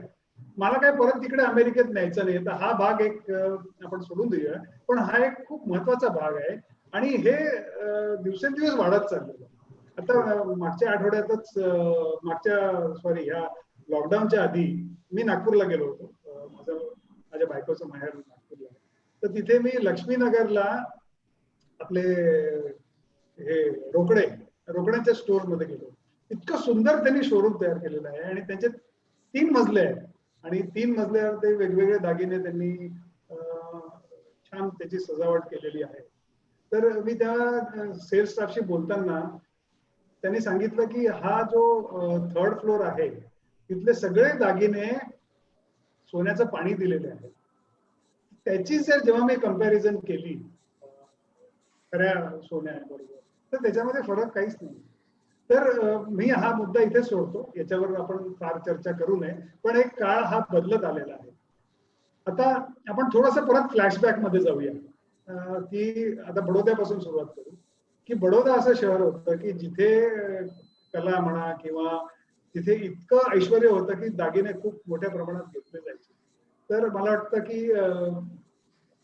मला काय परत तिकडे अमेरिकेत न्यायचं नाही. तर हा भाग एक आपण सोडून देऊया, पण हा एक खूप महत्वाचा भाग आहे आणि हे दिवसेंदिवस वाढत चाललेलं. आता मागच्या आठवड्यातच ह्या लॉकडाऊनच्या आधी मी नागपूरला गेलो होतो. माझ्या बायकोचं माहेर नागपूरला, तर तिथे मी लक्ष्मीनगरला आपले हे रोकड्यांच्या स्टोर मध्ये गेलो. इतकं सुंदर त्यांनी शोरूम तयार केलेलं आहे आणि त्यांचे 3 मजले आहेत आणि 3 मजल्यावर ते वेगवेगळे दागिने त्यांनी छान त्याची सजावट केलेली आहे. तर मी त्या सेल्स स्टाफशी बोलताना त्यांनी सांगितलं की हा जो 3rd फ्लोर आहे तिथले सगळे दागिने सोन्याचं पाणी दिलेले आहे. त्याची जर जेव्हा मी कंपॅरिझन केली खऱ्या सोन्याबरोबर, तर त्याच्यामध्ये फरक काहीच नाही. तर मी हा मुद्दा इथे सोडतो, याच्यावर आपण फार चर्चा करू नये, पण एक काळ हा बदलत आलेला आहे. आता आपण थोडस परत फ्लॅशबॅक मध्ये जाऊया की आता बडोद्यापासून सुरुवात करू. की बडोदा असं शहर होतं की जिथे कला म्हणा किंवा तिथे इतकं ऐश्वर्य होतं की दागिने खूप मोठ्या प्रमाणात घेतले जायचे. तर मला वाटतं की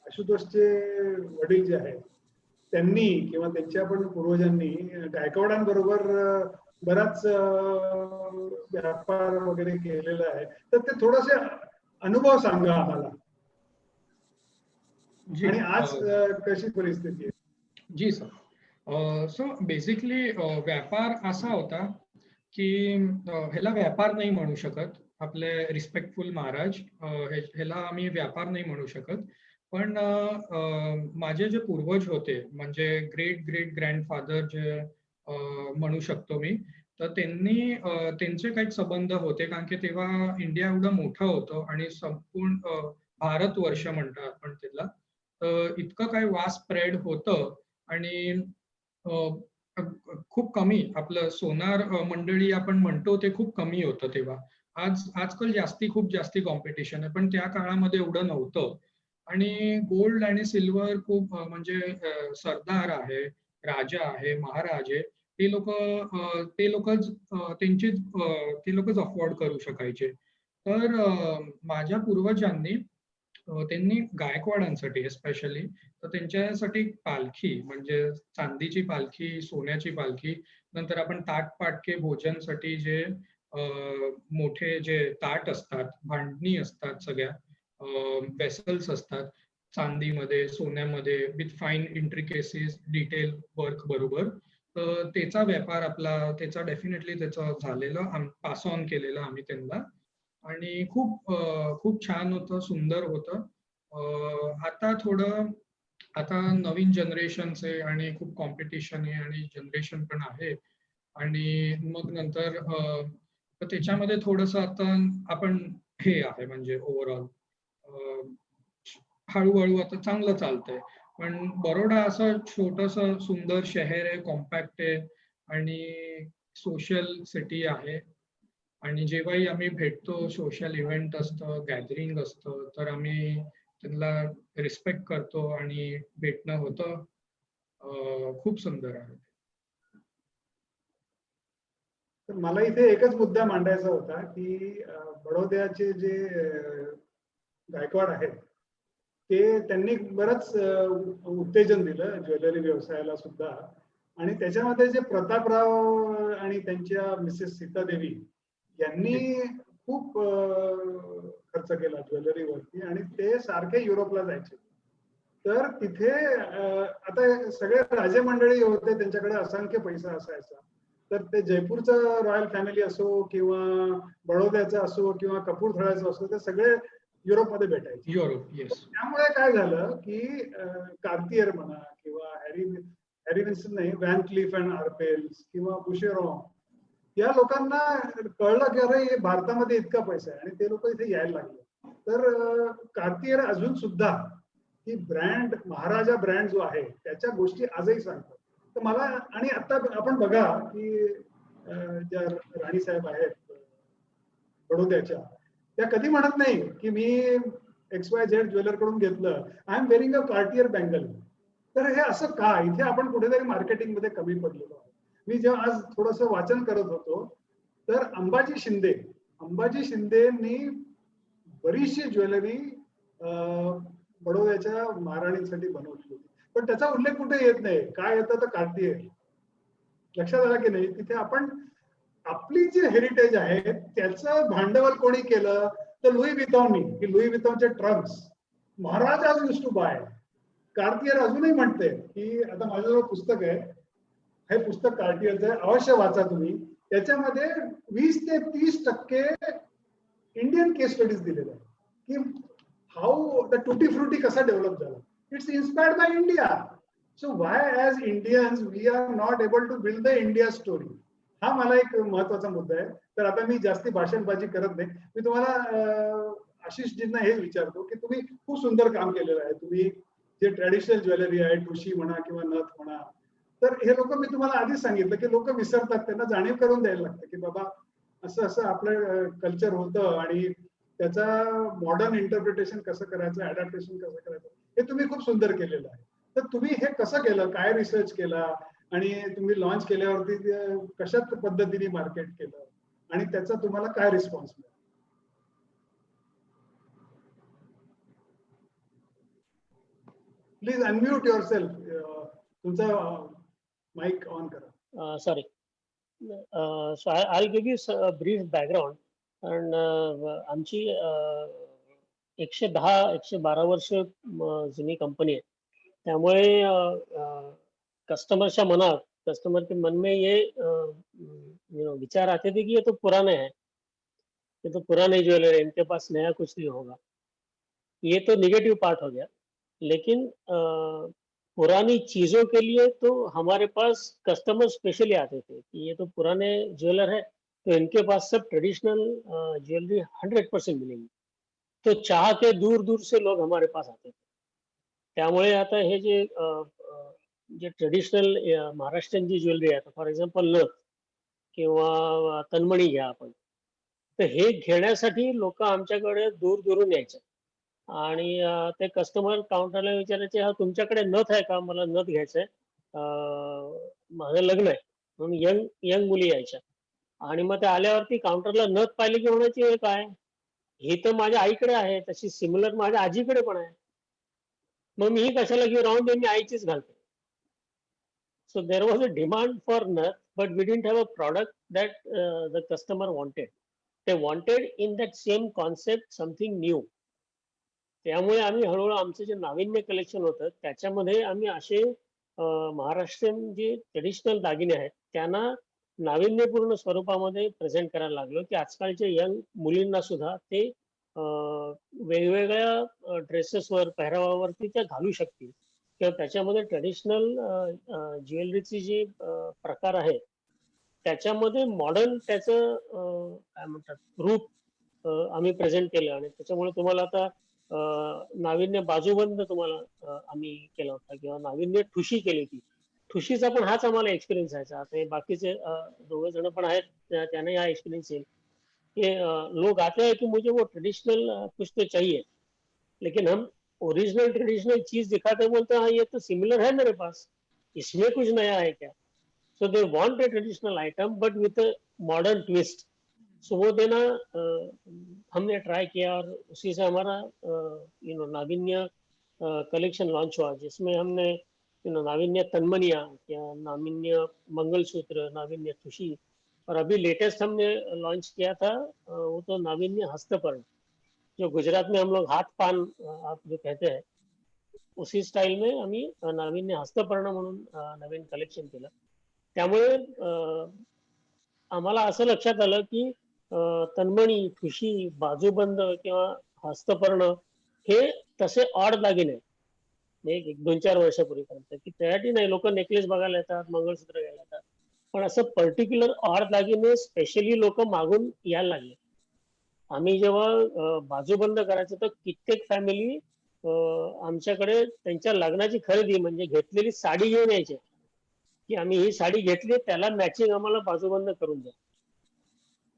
आशुतोषचे वडील जे आहेत त्यांनी किंवा त्यांच्या पण पूर्वजांनी गायकवाडांबरोबर बराच व्यापार वगैरे केलेला आहे. तर ते थोडेसे अनुभव सांगा आम्हाला आणि आज कशी परिस्थिती आहे. जी सर. सो बेसिकली व्यापार असा होता की ह्याला व्यापार नाही म्हणू शकत, आपले रिस्पेक्टफुल महाराज, ह्याला आम्ही व्यापार नाही म्हणू शकत. पण माझे जे पूर्वज होते म्हणजे ग्रेट ग्रेट ग्रँडफादर जे म्हणू शकतो मी, तर त्यांनी त्यांचे काही संबंध होते, कारण की तेव्हा इंडिया एवढं मोठं होतं आणि संपूर्ण भारतवर्ष म्हणतात आपण त्याला, इतकं काही वास्ट स्प्रेड होतं आणि खूप कमी आपलं सोनार मंडळी आपण म्हणतो ते खूप कमी होतं तेव्हा. आजकाल खूप जास्ती कॉम्पिटिशन आहे, पण त्या काळामध्ये एवढं नव्हतं. आणि गोल्ड आणि सिल्वर खूप म्हणजे सरदार आहे, राजा आहे, महाराजे, ते लोकच ते लोकच अफोर्ड करू शकायचे. तर माझ्या पूर्वजांनी त्यांनी गायकवाडांसाठी स्पेशली तर त्यांच्यासाठी पालखी म्हणजे चांदीची पालखी, सोन्याची पालखी, नंतर आपण ताट-पाटके भोजनसाठी जे मोठे जे ताट असतात, भांडणी असतात सगळ्या, वेसल्स असतात, चांदीमध्ये, सोन्यामध्ये with fine intricacies, detail work बरोबर. तर त्याचा व्यापार त्याचा डेफिनेटली त्याचं झालेलं, पास ऑन केलेलं आम्ही त्यांना. आणि खूप छान होतं, सुंदर होतं. आता नवीन जनरेशनचे आणि खूप कॉम्पिटिशन आहे आणि जनरेशन पण आहे. आणि मग नंतर तर त्याच्यामध्ये थोडंसं आता आपण हे आहे म्हणजे ओव्हरऑल हळूहळू आता चांगलं चालतंय. पण बरोडा असं छोटंसं सुंदर शहर आहे, कॉम्पॅक्ट आहे आणि सोशल सिटी आहे. आणि जेव्हाही आम्ही भेटतो, सोशल इव्हेंट असतं, गॅदरिंग असतं, तर आम्ही त्यांना रिस्पेक्ट करतो आणि भेटणं होतं. खूप सुंदर आहे. तर मला इथे एकच मुद्दा मांडायचा होता की बडोद्याचे जे गायकवाड आहेत ते त्यांनी बरंच उत्तेजन दिलं ज्वेलरी व्यवसायाला सुद्धा. आणि त्याच्यामध्ये जे प्रतापराव आणि त्यांच्या मिसेस सीतादेवी यांनी खूप खर्च केला ज्वेलरीवरती आणि ते सारखे युरोपला जायचे. तर तिथे आता सगळे राजे मंडळी होते, त्यांच्याकडे असंख्य पैसा असायचा. तर ते जयपूरचं रॉयल फॅमिली असो किंवा बडोद्याचं असो किंवा कपूरथळ्याचं असो, ते सगळे युरोपमध्ये भेटायचे. Europe, yes. त्यामुळे काय झालं की कार्तियर म्हणा किंवा हॅरी विन्स्टन नाही, व्हॅन क्लिफ अँड आर्पेल्स किंवा बुशेरॉन या लोकांना कळलं की अरे हे भारतामध्ये इतका पैसा आहे आणि ते लोक इथे यायला लागले. तर कार्तियर अजून सुद्धा ही ब्रँड, महाराजा ब्रँड जो आहे त्याच्या गोष्टी आजही सांगतात. तर मला आणि आता आपण बघा की ज्या राणी साहेब आहेत बडोद्याच्या, त्या कधी म्हणत नाही की मी XYZ ज्वेलर कडून घेतलं, I am wearing a Cartier bangle. तर हे असं का? इथे आपण कुठेतरी मार्केटिंग मध्ये कमी पडलेलो आहोत. मी जेव्हा आज थोडंसं वाचन करत होतो तर अंबाजी शिंदेनी बरीचशी ज्वेलरी बडोद्याच्या महाराणींसाठी बनवली होती, पण त्याचा उल्लेख कुठे येत नाही. काय येतं तर कार्तियर. लक्षात आलं की नाही? तिथे आपण आपली जी हेरिटेज आहे त्याचं भांडवल कोणी केलं तर लुई वितॉननी. की लुई वितॉनचे trunks maharajas used to buy. Cartier अजूनही म्हणते की आता माझ्याजवळ पुस्तक आहे, हे पुस्तक कार्टियरचं आहे, अवश्य वाचा तुम्ही. त्याच्यामध्ये 20 ते 30% इंडियन केस स्टडीज दिलेले आहे की हाऊ द टुटी फ्रुटी कसा डेव्हलप झाला. It's inspired by India. So why as Indians we are not able to build the India story. हा मला एक महत्वाचा मुद्दा आहे. तर आता मी जास्ती भाषणबाजी करत नाही. मी तुम्हाला आशिषजींना हेच विचारतो की तुम्ही खूप सुंदर काम केलेलं आहे. तुम्ही जे ट्रॅडिशनल ज्वेलरी आहे, ठुशी म्हणा किंवा नथ म्हणा, तर हे लोक, मी तुम्हाला आधीच सांगितलं की लोक विसरतात, त्यांना जाणीव करून द्यायला लागतं की बाबा असं असं आपलं कल्चर होतं आणि त्याचा मॉडर्न इंटरप्रिटेशन कसं करायचं, अडॅप्टेशन कसं करायचं, हे तुम्ही खूप सुंदर केलेलं आहे. तर तुम्ही हे कसं केलं, काय रिसर्च केला आणि तुम्ही लॉन्च केल्यावरती कशा पद्धतीने मार्केट केलं आणि त्याचा तुम्हाला काय रिस्पॉन्स मिळाला? Please unmute your self. तुमचा माइक ऑन करा. Sorry. So I'll give you a brief background. And आमची 110-112 वर्ष जुनी कंपनी आहे. त्यामुळे कस्टमरच्या मनात, कस्टमर के मन में ये विचार आते थे कि ये तो पुराने हैं, ये तो पुराने ज्वेलर है, इनके पास नया कुछ नहीं होगा. ये तो निगेटिव पार्ट हो गया. लेकिन पुरानी चीजों के लिए तो हमारे पास कस्टमर स्पेशली आते थे कि ये तो पुराने ज्वेलर है, तो इनके पास सब ट्रेडिशनल ज्वेलरी 100% मिलेगी. तो चाह के दूर दूर से लोग हमारे पास आते थे. त्यामुळे आता हे जे ट्रेडिशनल महाराष्ट्रीयन जी ज्वेलरी आहे, फॉर एक्झाम्पल नथ किंवा तन्मणी घ्या आपण, तर हे घेण्यासाठी लोक आमच्याकडे दूर दूरून यायचे आणि ते कस्टमर काउंटरला विचारायचे, हा तुमच्याकडे नथ आहे का, मला नथ घ्यायचंय, माझं लग्न आहे. म्हणून यंग यंग मुली यायच्या आणि मग ते आल्यावरती काउंटरला नथ पाहिली की म्हणायची, हे काय, ही तर माझ्या आईकडे आहे, तशी सिमिलर माझ्या आजीकडे पण आहे, मग मी ही कशाला घेऊन राहून दे, मी आईचीच घालते. So there was a demand for nut, but we didn't have a product that the customer wanted. They wanted in that same concept something new. त्यामुळे आम्ही हळूहळू आमचं जे नाविन्य कलेक्शन होतं त्याच्यामध्ये आम्ही असे महाराष्ट्रीयन जे ट्रेडिशनल दागिने आहेत त्यांना नाविन्यपूर्ण स्वरूपामध्ये प्रेझेंट करायला लागलो, की आजकालच्या यंग मुलींना सुद्धा ते वेगवेगळ्या ड्रेसेसवर, पेहरावावरती त्या घालू शकतील किंवा त्याच्यामध्ये ट्रेडिशनल ज्वेलरीची जी प्रकार आहे त्याच्यामध्ये मॉडर्न त्याचं काय म्हणतात रूप आम्ही प्रेझेंट केलं आणि त्याच्यामुळे तुम्हाला आता नाविन्य बाजूबंद तुम्हाला आम्ही केला होता किंवा नाविन्य ठुशी केली होती. ठुशीचा पण हाच आम्हाला एक्सपिरियन्स आहे. आता हे बाकीचे दोघं जण पण आहेत त्यांना हा एक्सपिरियन्स येईल कि लोग आते हैं कि मुझे वो ट्रेडिशनल कुछ तो चाहिए, लेकिन हम ओरिजिनल ट्रेडिशनल चीज दिखाते बोलते हैं हाँ ये तो सिमिलर है मेरे पास, इसमें कुछ नया है क्या. So they want a traditional item but with a modern twist. So वो देना हमने ट्राई किया और उसी से हमारा नाविन्य कलेक्शन लॉन्च हुआ, जिसमें हमने नाविन्य तन्मनिया या नाविन्य मंगलसूत्र, नाविन्य ठुशी, और अभी लेटेस्ट हमने लॉन्च किया था वो तो नाविन्य हस्तपर्ण, जो गुजरात में हम लोग हाथ पान आप जो कहते हैं उसी स्टाईल में आम्ही नाविन्य हस्तपर्ण म्हणून नवीन कलेक्शन केलं. त्यामुळे आम्हाला असं लक्षात आलं की तन्मणी, ठुशी, बाजूबंद किंवा हस्तपर्ण हे तसे ऑड दागिने एक 2-4 वर्षापूर्वीपर्यंत, की त्यासाठी नाही लोक नेकलेस बघायला येतात, मंगळसूत्र घ्यायला येतात, पण असं पर्टिक्युलर ऑड दागिने स्पेशली लोक मागून यायला लागले. आम्ही जेव्हा बाजूबंद करायचं तर कित्येक फॅमिली आमच्याकडे त्यांच्या लग्नाची खरेदी म्हणजे घेतलेली साडी घेऊन यायचे की आम्ही ही साडी घेतली त्याला मॅचिंग आम्हाला बाजूबंद करून द्या.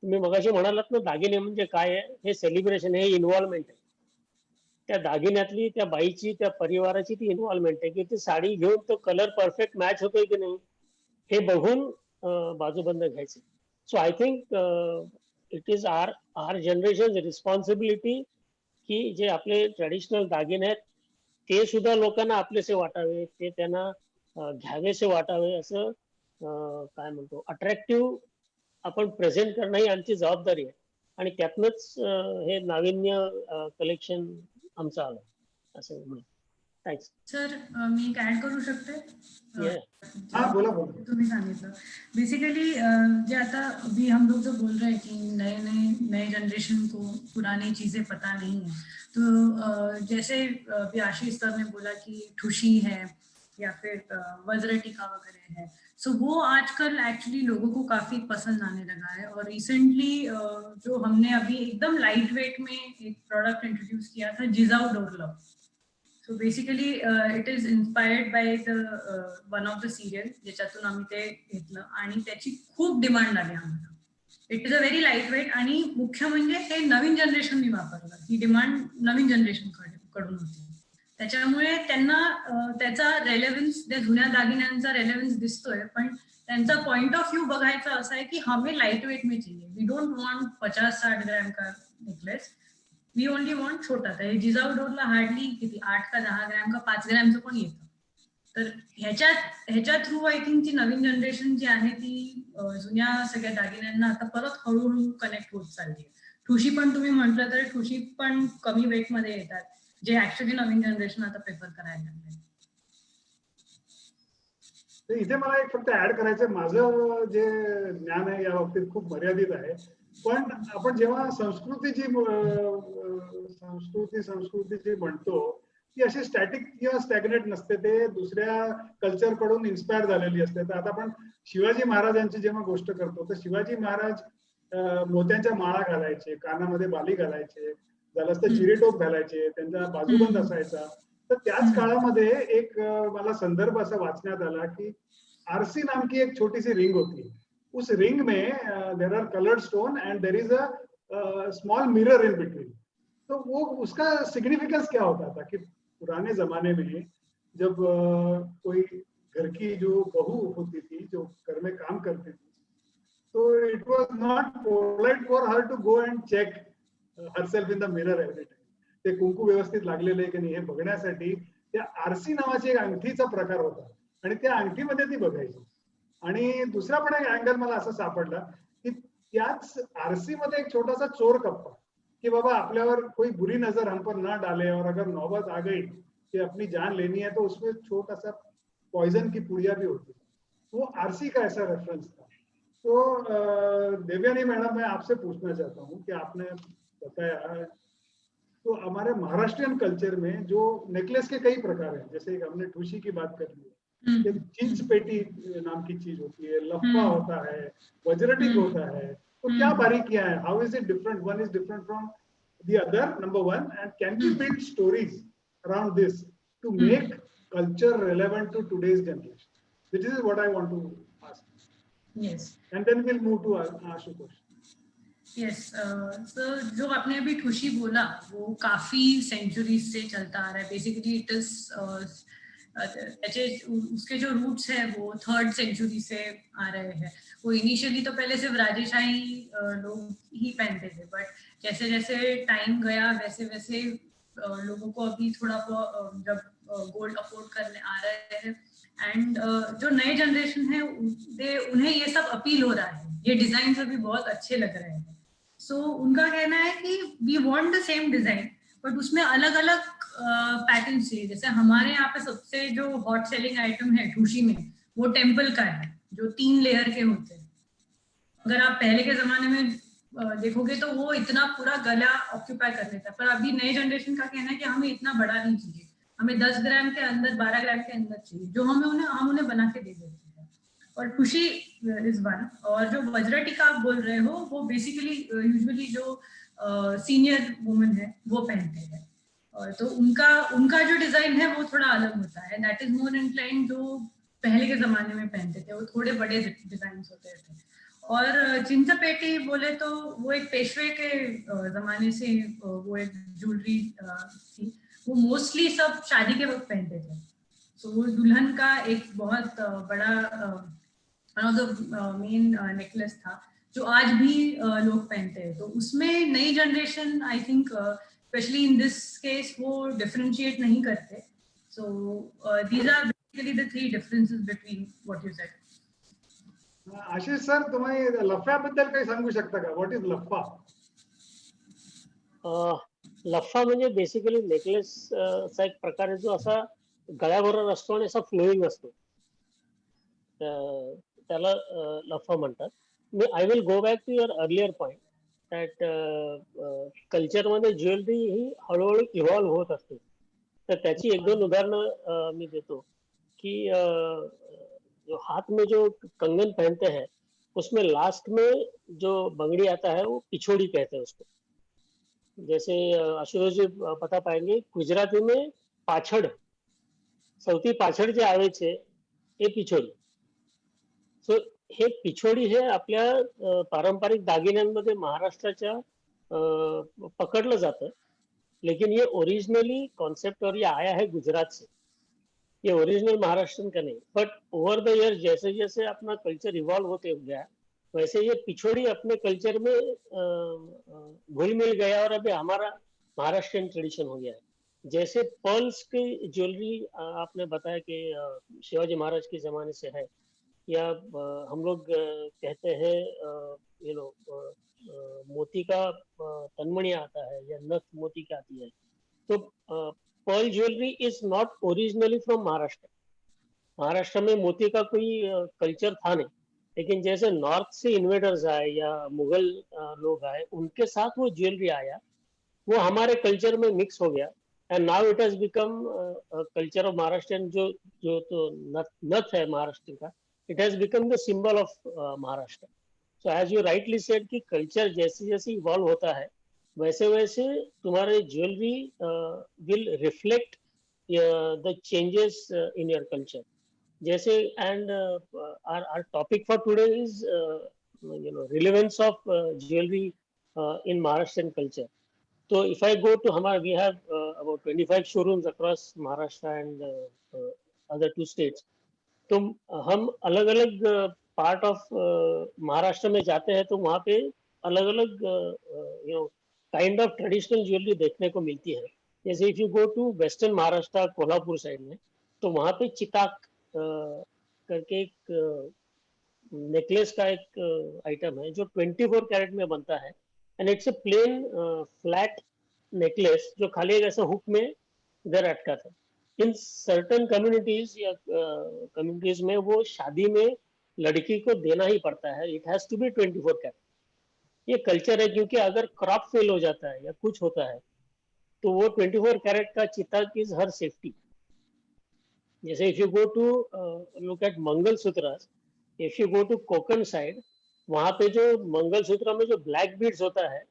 तुम्ही मगाशी म्हणालात ना दागिने म्हणजे काय आहे, हे सेलिब्रेशन, हे इन्व्हॉल्वमेंट आहे. त्या दागिन्यातली त्या बाईची, त्या परिवाराची ती इन्व्हॉल्वमेंट आहे की ती साडी घेऊन तो कलर परफेक्ट मॅच होतोय की नाही हे बघून बाजूबंद घ्यायचे. So I think it is our generation responsibility की जे आपले ट्रेडिशनल दागिने आहेत ते सुद्धा लोकांना आपलेसे वाटावे, ते त्यांना घ्यावेसे वाटावे, असं काय म्हणतो अट्रॅक्टिव्ह आपण प्रेझेंट करणं ही आमची जबाबदारी आहे आणि त्यातनंच हे नाविन्य कलेक्शन आमचं आलं असं म्हणून. थँक्स सर, मी एक ऍड करू शकते? हाँ बोला बोला. तुम्ही सांगितलं बेसिकली जे आता अभी हम लोग जो बोल रहे हैं कि नए जनरेशन को पुरानी चीजें पता नहीं है, तो जैसे अभी आशीष सर ने बोला कि ठुशी है या फिर वज्र टीका वगैरह है, सो वो आजकल एक्चुअली लोगों को काफी पसंद आने लगा है. और रिसेंटली जो हमने अभी एकदम लाइट वेट में एक प्रोडक्ट इंट्रोड्यूस किया था, जिजाऊ डोरलव. So basically it is inspired by the one of the serial ज्याच्यातून आम्ही ते घेतलं आणि त्याची खूप डिमांड आली आम्हाला. It is a very light weight आणि मुख्य म्हणजे हे नवीन जनरेशननी वापरलं. ही डिमांड नवीन जनरेशन कडून होती, त्याच्यामुळे त्यांना त्याचा रेलेव्हन्स, त्या जुन्या दागिन्यांचा रेलेव्हन्स दिसतोय, पण त्यांचा पॉइंट ऑफ व्ह्यू बघायचा असा आहे की हमें लाइट वेट में चाहिए. वी डोंट वांट 50-60 ग्राम का नेकलेस, वी ओनली वॉन्ट छोटा. तर जिजाऊ डोरला हार्डली किती 8 का 10 ग्रॅम का 5 ग्रॅमचं पण येतं. तर ह्याच्या थ्रू आय थिंक ची नवीन जनरेशन जी आहे ती जुन्या सगळ्या दागिन्यांना आता परत हळूहळू कनेक्ट होत चालली. ठुशी पण तुम्ही म्हटलं तर ठुशी पण कमी वेट मध्ये येतात, जे ऍक्च्युली नवीन जनरेशन आता प्रेफर करायला लागले. इथे मला एक फक्त ऍड करायचं, माझं जे ज्ञान आहे या बाबतीत खूप मर्यादित आहे, पण आपण जेव्हा संस्कृती जी म्हणतो ती अशी स्टॅटिक किंवा स्टॅग्नेट नसते, ते दुसऱ्या कल्चर कडून इन्स्पायर झालेली असते. तर आता आपण शिवाजी महाराजांची जेव्हा गोष्ट करतो तर शिवाजी महाराज मोत्यांच्या माळा घालायचे, कानामध्ये बाली घालायचे, झालं तर चिरेटोप घालायचे, त्यांचा बाजूबंद असायचा. तर त्याच काळामध्ये एक मला संदर्भ असा वाचण्यात आला की आरसी नाम की एक छोटी सी रिंग होती. उस रिंग में there are coloured stone and there is a small mirror in between. तो वो उसका सिग्निफिकेंस क्या होता था कि पुराने जमाने में जब कोई घर की जो बहू होती थी, जो घर में काम करती थी, तो it was not polite for her to go and check herself in the mirror every time. ते कुंकू व्यवस्थित लागलेले की नाही हे बघण्यासाठी त्या आरसी नावाची एक अंगठीचा प्रकार होता आणि त्या अंगठीमध्ये ती बघायची. आणि दुसरा पण एक अँगल मला असं सापडला की त्याच आरसी मध्ये एक छोटासा चोर कप्पा कि बाबा आपल्यावर कोई बुरी नजर हम पर ना डाले और अगर नौबत आ गई कि अपनी जान लेनी है तो उसमें छोटा सा पॉइजन की पुड़िया भी होती है. वो आरसी का ऐसा रेफरेंस था. तो देवयानी मैडम, मैं आपसे पूछना चाहता हूँ कि आपने बताया तो हमारे महाराष्ट्रियन कल्चर में जो नेकलेस के कई प्रकार हैं, जैसे हमने ठूसी की बात कर ली, चिंच पेटी नाम की चीज होती है, लफ्फा होता है, वज्रटिक होता है. तो क्या बारीकियां हैं? How is it different? One is different from the other, number one, and can we build stories around this to make culture relevant to today's generation? This is what I want to ask. Yes. And then will move to Ashutosh. Yes, so जो आपने अभी ठुशी बोला वो काफी centuries से चलता आ रहा है. Basically it is उसके जो रूट्स है वो 3rd सेंचुरी से आ रहे हैं. वो इनिशियली तो पहले सिर्फ राजशाही लोग ही पहनते थे, बट जैसे जैसे टाइम गया वैसे वैसे लोगों को अभी थोड़ा जब गोल्ड अफोर्ड करने आ रहे हैं एंड जो नए जनरेशन है उन्हें ये सब अपील हो रहा है. ये डिजाइन अभी बहुत अच्छे लग रहे हैं. सो उनका कहना है कि we want the same design but उसमें अलग अलग पैटर्न चाहिए. जैसे हमारे यहाँ पे सबसे जो हॉट सेलिंग आइटम है ठूशी में वो टेम्पल का है, जो 3 लेयर के होते हैं. अगर आप पहले के जमाने में देखोगे तो वो इतना पूरा गला ऑक्यूपाई कर लेता है, पर अभी नए जनरेशन का कहना है कि हमें इतना बड़ा नहीं चाहिए, हमें 10 ग्राम के अंदर 12 ग्राम के अंदर चाहिए, जो हम उन्हें बना के दे देते हैं. और खुशी इज वन. और जो वज्रटिका आप बोल रहे हो वो बेसिकली यूजुअली जो सीनियर वुमेन है वो पहनते हैं. और तो उनका जो डिजाइन है वो थोड़ा अलग होता है. दैट इज मोर इंक्लाइन जो पहले के जमाने में पहनते थे, वो थोड़े बड़े डिजाइन होते थे. और चिंचपेटी बोले तो वो एक पेशवे के जमाने से वो एक ज्वेलरी थी. वो मोस्टली सब शादी के वक्त पहनते थे. तो वो दुल्हन का एक बहुत बड़ा one of the main necklace था जो आज भी लोग पहनते हैं. तो उसमें नई generation I think specially in this case वो डिफरेंशिएट नहीं करते. So these are basically the 3 differences between what you said. Ashish sir, तुम्ही लफ्फ्याबद्दल काही सांगू शकता का? What is लफ्फा? लफ्फा म्हणजे बेसिकली नेकलेस चा एक प्रकार आहे जो असा गळ्याबरोबर असतो आणि असा फ्लोईंग असतो. त्याला लफ्फा म्हणतात. I will go back to your earlier point that कल्चरमध्ये ज्वेलरी ही हळूहळू इव्हॉल्व्ह होत असते. तर त्याची 1-2 उदाहरणं मी देतो की जो हाथ में जो कंगन पहनते हैं उसमें लास्ट में जो बंगड़ी आता है वो पिछोड़ी कहते हैं उसको. जैसे आशुतोष जी बता पाएंगे, गुजराती में पाछड़, सौती पाछड़ जे આવે છે એ पिछोडी. सो हे पिछोडी हे आपल्या पारंपरिक दागिन्यांमध्ये महाराष्ट्राच्या पकडलं जातं. लेकिन ये ओरिजिनली कॉन्सेप्ट और ये आया है गुजरात से. ये ओरिजिनल महाराष्ट्र का नहीं, बट ओवर द ईयर जैसे जैसे अपना कल्चर इवॉल्व होते गया वैसे ये पिछोड़ी अपने कल्चर में घुल मिल गया और अभी हमारा महाराष्ट्रियन ट्रेडिशन हो गया है. जैसे पर्ल्स की ज्वेलरी आपने बताया कि शिवाजी महाराज के जमाने से है, या हम लोग कहते हैं यू नो मोती का तनमणि आता है या नथ मोती की आती है. तो pearl jewellery is not originally from Maharashtra. Maharashtra में मोती का कोई कल्चर था नहीं, लेकिन जैसे नॉर्थ से इन्वेडर्स आए या मुगल लोग आए उनके साथ वो ज्वेलरी आया, वो हमारे कल्चर में मिक्स हो गया and now it has become culture of Maharashtrian. जो तो नथ है महाराष्ट्र का, it has become the symbol of Maharashtra. So as you rightly said कि कल्चर जैसे जैसे इवॉल्व होता है वैसे वैसे तुम्हारे jewellery will reflect the changes in your culture. जैसे and our topic for today is relevance of jewellery in Maharashtrian culture. So if I go to Hamar, we have about 25 showrooms across Maharashtra and other 2 states. तो हम अलग अलग part of Maharashtra में जाते हैं तो वहाँ पे अलग अलग काइंड ऑफ ट्रेडिशनल ज्वेलरी देखने को मिलती है. जैसे if you go to western Maharashtra Kolhapur side में तो वहाँ पे चिताक करके एक नेकलेस का एक आइटम है जो 24 कैरेट में बनता है and it's a plain flat necklace जो खाली एक ऐसा हुक में इधर अटका था. इन सर्टन कम्युनिटीज या कम्युनिटीज में वो शादी में लड़की को देना ही पड़ता है. It has to be 24 carat. ये कल्चर है क्योंकि अगर क्रॉप फेल हो जाता है या कुछ होता है तो वो 24 कैरेट का चिताक इज हर सेफ्टी. जैसे if you go to look at mangalsutra, if you go to Konkan side वहां पे जो मंगलसूत्र में जो ब्लैक बीड्स होता है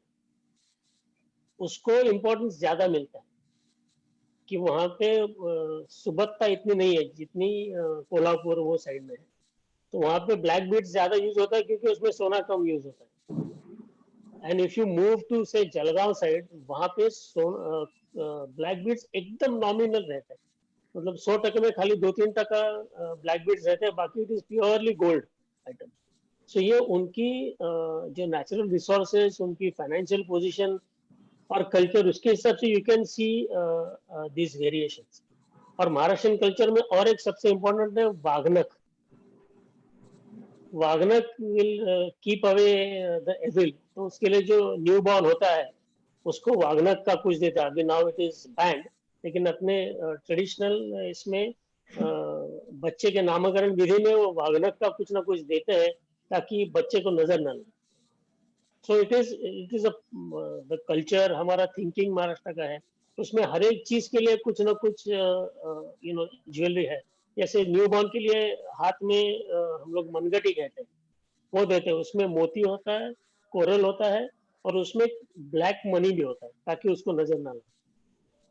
उसको इम्पोर्टेंस ज्यादा मिलता है कि वहां पे सुबत्ता इतनी नहीं है जितनी कोल्हापुर वो साइड में है. तो वहां पे ब्लैक बीड्स ज्यादा यूज होता है क्योंकि उसमें सोना कम यूज होता है. And if you move to say Jalgaon side वहां पे ब्लैक बीड्स एकदम नॉमिनल रहते हैं. मतलब 100% में खाली 2-3% ब्लैक बीड्स रहते हैं, बाकी it is purely gold item. So ये उनकी जो नेचुरल रिसोर्सेज, उनकी फाइनेंशियल पोजीशन और कल्चर, उसके हिसाब से you can see this variations. और महाराष्ट्रियन कल्चर में और एक सबसे इम्पोर्टेंट है वागनक. Waghnakh will keep away the evil. तो उसके लिए जो न्यू बॉर्न होता है उसको वागनक का कुछ देता है. अभी नाउ इट इज बैंड, लेकिन अपने ट्रेडिशनल इसमें बच्चे के नामकरण विधि में वो वागनक का कुछ ना कुछ देते हैं ताकि बच्चे को नजर ना लगे. So it is the culture. हमारा थिंकिंग महाराष्ट्र का है, उसमें हर एक चीज के लिए कुछ ना कुछ ज्वेलरी है. जैसे न्यू बॉर्न के लिए हाथ में हम लोग मनगटी कहते हैं, वो देते हैं. उसमें मोती होता है, कोरल होता है और उसमें ब्लैक मनी भी होता है ताकि उसको नजर ना लगे.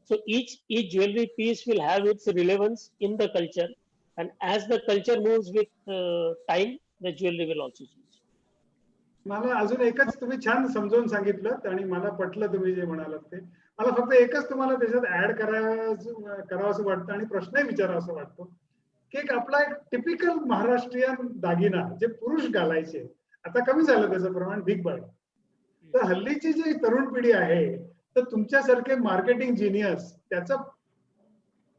So each jewelry piece will have its relevance in the culture, and as the culture moves with time, the jewelry will also change. मला अजून एकच तुम्ही छान समजावून सांगितलं आणि मला पटलं तुम्ही जे म्हणालात ते. मला फक्त एकच तुम्हाला त्याच्यात ऍड करावंसं वाटतं आणि प्रश्नही विचारावासा वाटतो की एक आपला एक टिपिकल महाराष्ट्रीयन दागिना जे पुरुष घालायचे, आता कमी झालं त्याचं प्रमाण, बिग बाय. तर हल्लीची जी तरुण पिढी आहे तर तुमच्यासारखे मार्केटिंग जिनियस त्याचं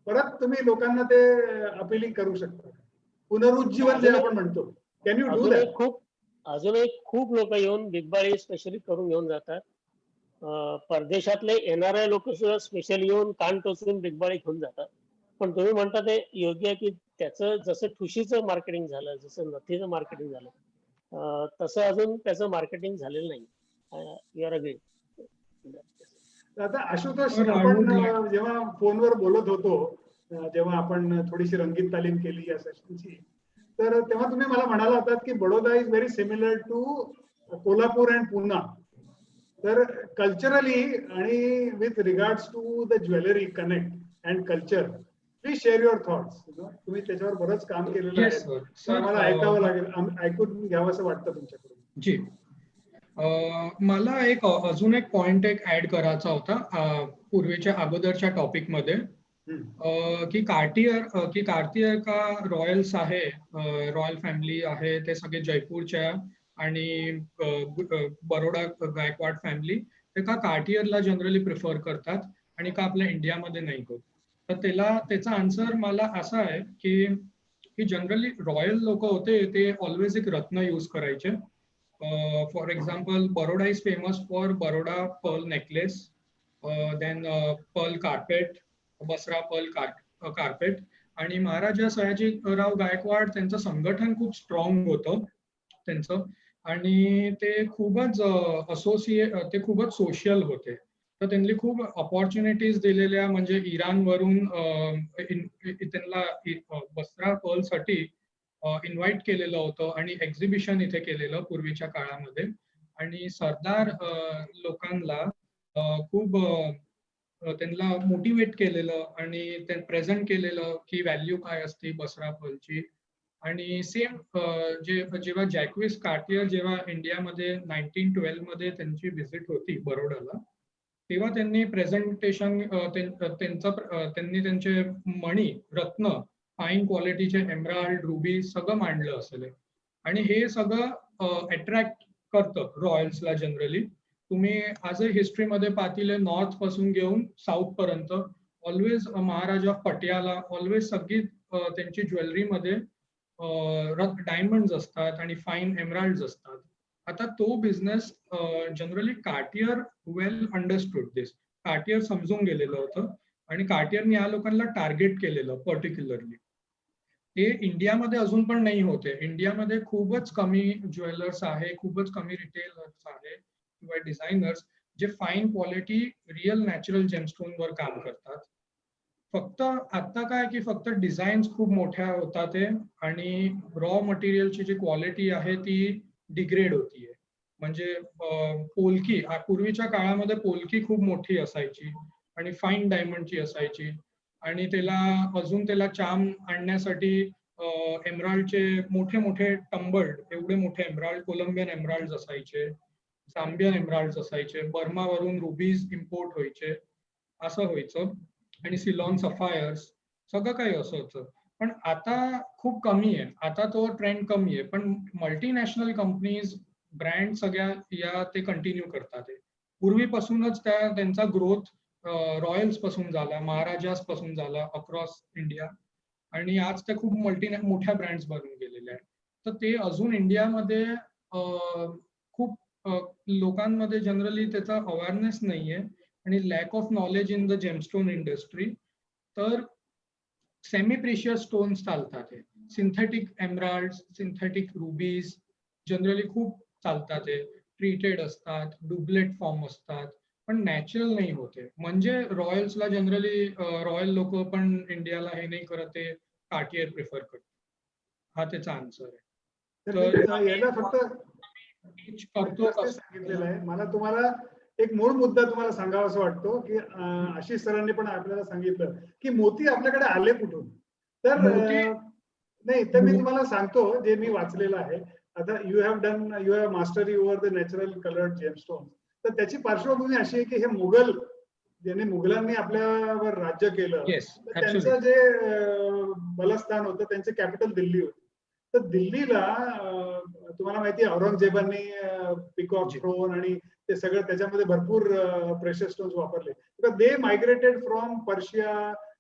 परत तुम्ही लोकांना ते अपिलिंग करू शकता, पुनरुज्जीवन जे आपण म्हणतो. Can you do that? अजूनही खूप लोक येऊन बिगबाळी स्पेशली करून घेऊन जातात. परदेशातले येणारे लोक सुद्धा स्पेशली येऊन कान टोचून बिगबाळी घेऊन जातात. पण तुम्ही म्हणता ते योग्य आहे की त्याचं जसं ठुशीचं मार्केटिंग झालं, जसं नथीचं मार्केटिंग झालं, तसं अजून त्याचं मार्केटिंग झालेलं नाही. You are agree? आता आशुतोष, आपण जेव्हा फोनवर बोलत होतो, जेव्हा आपण थोडीशी रंगीत तालीम केली या सेशनची, तर तेव्हा तुम्ही मला म्हणाला होतात की Baroda is very similar to Kolhapur and Poona. तर कल्चरली आणि with regards to the jewellery connect and culture, please share your thoughts. तुम्ही त्याच्यावर बरंच काम केलेलं आहे, मला ऐकावं लागेल, ऐकून घ्यावं असं वाटतं तुमच्याकडून. जी, मला एक अजून एक पॉइंट ऍड करायचा होता पूर्वीच्या अगोदरच्या टॉपिक मध्ये, की कार्टियर का रॉयल्स आहे, रॉयल फॅमिली आहे, ते सगळे जयपूरच्या आणि बरोडा गायकवाड फॅमिली ते का कार्टियरला जनरली प्रिफर करतात आणि का आपल्या इंडियामध्ये नाही होत. तर त्याचा आन्सर मला असा आहे की जनरली रॉयल लोक होते ते ऑलवेज एक रत्न यूज करायचे. For example, Baroda is famous for Baroda pearl necklace, then pearl carpet, Basra pearl carpet. आणि महाराजा सयाजीराव गायकवाड त्यांचं संघटन खूप स्ट्रॉंग होतं त्यांचं, आणि ते खूपच सोशल होते. तर त्यांनी खूप अपॉर्च्युनिटीज दिलेल्या, म्हणजे इराणवरून त्यांना बस्रा पर्लसाठी इन्व्हाइट केलेलं होतं आणि एक्झिबिशन इथे केलेलं पूर्वीच्या काळामध्ये. आणि सरदार लोकांना खूप त्यांना मोटिवेट केलेलं आणि प्रेझेंट केलेलं की व्हॅल्यू काय असते बसरा पर्लची. आणि सेम जेव्हा जॅक्विस कार्टियर जेव्हा इंडियामध्ये 1912 मध्ये त्यांची व्हिजिट होती बरोडाला, तेव्हा त्यांनी प्रेझेंटेशन त्यांनी त्यांचे मणी रत्न फाईन क्वालिटीचे एमराल्ड रुबी सगळं मांडलं असेल. आणि हे सगळं अट्रॅक्ट करतं रॉयल्सला जनरली. तुम्ही आजही हिस्ट्रीमध्ये पाहतील नॉर्थ पासून घेऊन साऊथ पर्यंत ऑलवेज महाराजा पटियाला ऑलवेज सगळी त्यांची ज्वेलरीमध्ये डायमंड्स असतात आणि फाईन एमराल्ड्स असतात. आता तो बिझनेस जनरली कार्टियर वेल अंडरस्टूड दिस. कार्टियर समजून गेलेलं होतं आणि कार्टियरने या लोकांना टार्गेट केलेलं पर्टिक्युलरली. ते इंडियामध्ये अजून पण नाही होते. इंडियामध्ये खूपच कमी ज्वेलर्स आहे, खूपच कमी रिटेलर्स आहे किंवा डिझायनर्स जे फाईन क्वालिटी रिअल नॅचरल जेमस्टोनवर काम करतात. फक्त आता काय की फक्त डिझाईन्स खूप मोठ्या होतात आणि रॉ मटेरियलची जी क्वालिटी आहे ती डिग्रेड होतीये. म्हणजे पोलकी पूर्वीच्या काळामध्ये पोलकी खूप मोठी असायची आणि फाईन डायमंडची असायची आणि त्याला चाम आणण्यासाठी एमराल्डचे मोठे मोठे टंबल्ड एवढे मोठे एमराल्ड कोलंबियन एमराल्ड असायचे, झांबियन एमराल्ड असायचे, बर्मावरून रुबीज इम्पोर्ट व्हायचे, असं व्हायचं. आणि सिलॉन सफायर्स सगळं काही असं होतं. पण आता खूप कमी आहे, आता तो ट्रेंड कमी आहे. पण मल्टीनॅशनल कंपनीज ब्रँड सगळ्या या ते कंटिन्यू करतात. पूर्वीपासूनच त्यांचा ग्रोथ रॉयल्स पासून झाला, महाराजास पासून झाला अक्रॉस इंडिया आणि आज त्या खूप मोठ्या ब्रँड्स बनून गेलेल्या आहेत. तर ते अजून इंडियामध्ये खूप लोकांमध्ये जनरली त्याचा अवेअरनेस नाहीये आणि lack of knowledge in the gemstone industry. तर सेमी प्रिशियस स्टोन्स चालतात, synthetic emerald, synthetic rubies generally खूप चालतात. ट्रीटेड असतात, डुप्लेट फॉर्म असतात, पण नॅचरल नाही होते. म्हणजे रॉयल्सला जनरली रॉयल लोक पण इंडियाला हे नाही करत, ते कार्टियर प्रिफर करतात. हा त्याचा आन्सर आहे. तर याला फक्त करतो सांगितलेलं आहे. मला तुम्हाला एक मूळ मुद्दा तुम्हाला सांगावा असं वाटतो की आशिष सरांनी पण आपल्याला सांगितलं की मोती आपल्याकडे आले कुठून. तर नाही तर मी तुम्हाला सांगतो जे मी वाचलेलं आहे. आता you have mastery over the natural coloured gemstone. तर त्याची पार्श्वभूमी अशी आहे की हे मुघल ज्यांनी मुघलांनी आपल्यावर राज्य केलं, त्यांचं जे बलस्थान होतं त्यांचे कॅपिटल दिल्ली होतं. तर दिल्लीला तुम्हाला माहिती आहे औरंगजेबांनी पिकॉक थ्रोन आणि ते सगळं त्याच्यामध्ये भरपूर प्रेशियस स्टोन्स वापरले. They migrated from Persia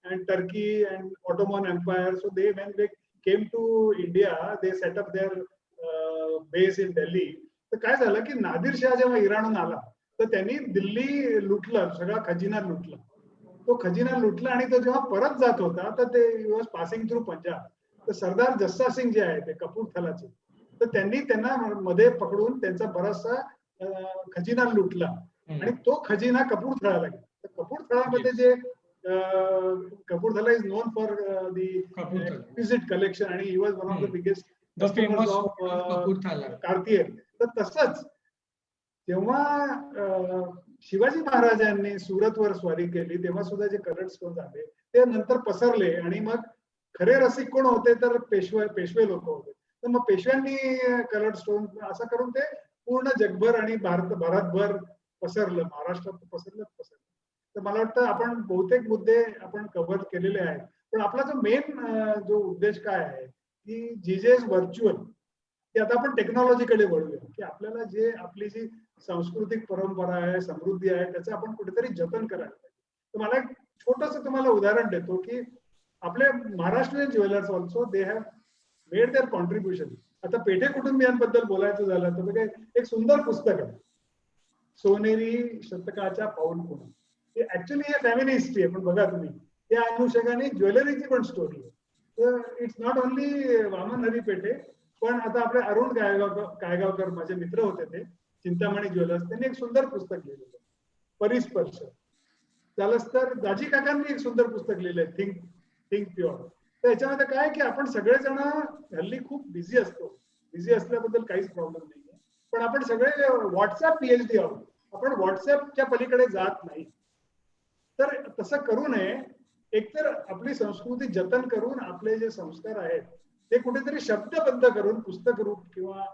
and Turkey and Ottoman empire. So they when they came to India they set up their base in Delhi. तर काय झालं की नादिर शाह जेव्हा इराणहून आला तर त्यांनी दिल्ली लुटलं, सगळा खजिना लुटला. तो खजिना लुटला आणि तो जेव्हा परत जात होता तर ते वॉज पासिंग थ्रू पंजाब. तर सरदार जस्सा सिंग जे आहे ते कपूरथलाचे, तर त्यांनी त्यांना मध्ये पकडून त्यांचा बराचसा खजिना लुटला आणि तो खजिना कपूरथळाला गेला. तर कपूरथळामध्ये जे Kapurthala is known for the exquisite collection आणि he was one of the biggest customers of Cartier. तर तसंच जेव्हा शिवाजी महाराजांनी सुरतवर स्वारी केली तेव्हा सुद्धा जे कलर्ड स्टोन्स आले ते नंतर पसरले आणि मग खरे रसिक कोण होते तर पेशवे लोक होते. तर मग पेशव्यांनी कलर्ड स्टोन असं करून ते पूर्ण जगभर आणि भारतभर पसरलं, महाराष्ट्रात पसरलं. तर मला वाटतं आपण बहुतेक मुद्दे आपण कव्हर केलेले आहेत. पण आपला जो मेन जो उद्देश काय आहे की जे व्हर्च्युअल ते आता आपण टेक्नॉलॉजीकडे वळूया की आपल्याला जे आपली जी सांस्कृतिक परंपरा आहे, समृद्धी आहे, त्याचं आपण कुठेतरी जतन करायला पाहिजे. तर मला एक छोटंसं तुम्हाला उदाहरण देतो की आपले Maharashtrian jewellers also they have made their contribution. आता पेठे कुटुंबियांबद्दल बोलायचं झालं तर बघा एक सुंदर पुस्तक आहे, सोनेरी शतकाच्या पाऊल खुणा. हे ऍक्च्युअली हे फॅमिली हिस्ट्री आहे, पण बघा तुम्ही त्या अनुषंगाने ज्वेलरीची पण स्टोरी आहे. तर it's not only Waman Hari Pethe, पण आता आपले अरुण कायगावकर माझे मित्र होते ते चिंतामणी ज्वेलर्स, त्यांनी एक सुंदर पुस्तक लिहिलेलं परिस्पर्श. त्यालाच तर दाजी काकांनी एक सुंदर पुस्तक लिहिलंय थिंक प्युअर. तर याच्यामध्ये काय की आपण सगळेजण हल्ली खूप बिझी असतो. बिझी असल्याबद्दल काहीच प्रॉब्लेम नाहीये, पण आपण सगळे व्हॉट्सअप पीएचडी आहोत. आपण व्हॉट्सअपच्या पलीकडे जात नाही. तर तसं करू नये. एकतर आपली संस्कृती जतन करून आपले जे संस्कार आहेत ते कुठेतरी शब्दबद्ध करून पुस्तक रूप किंवा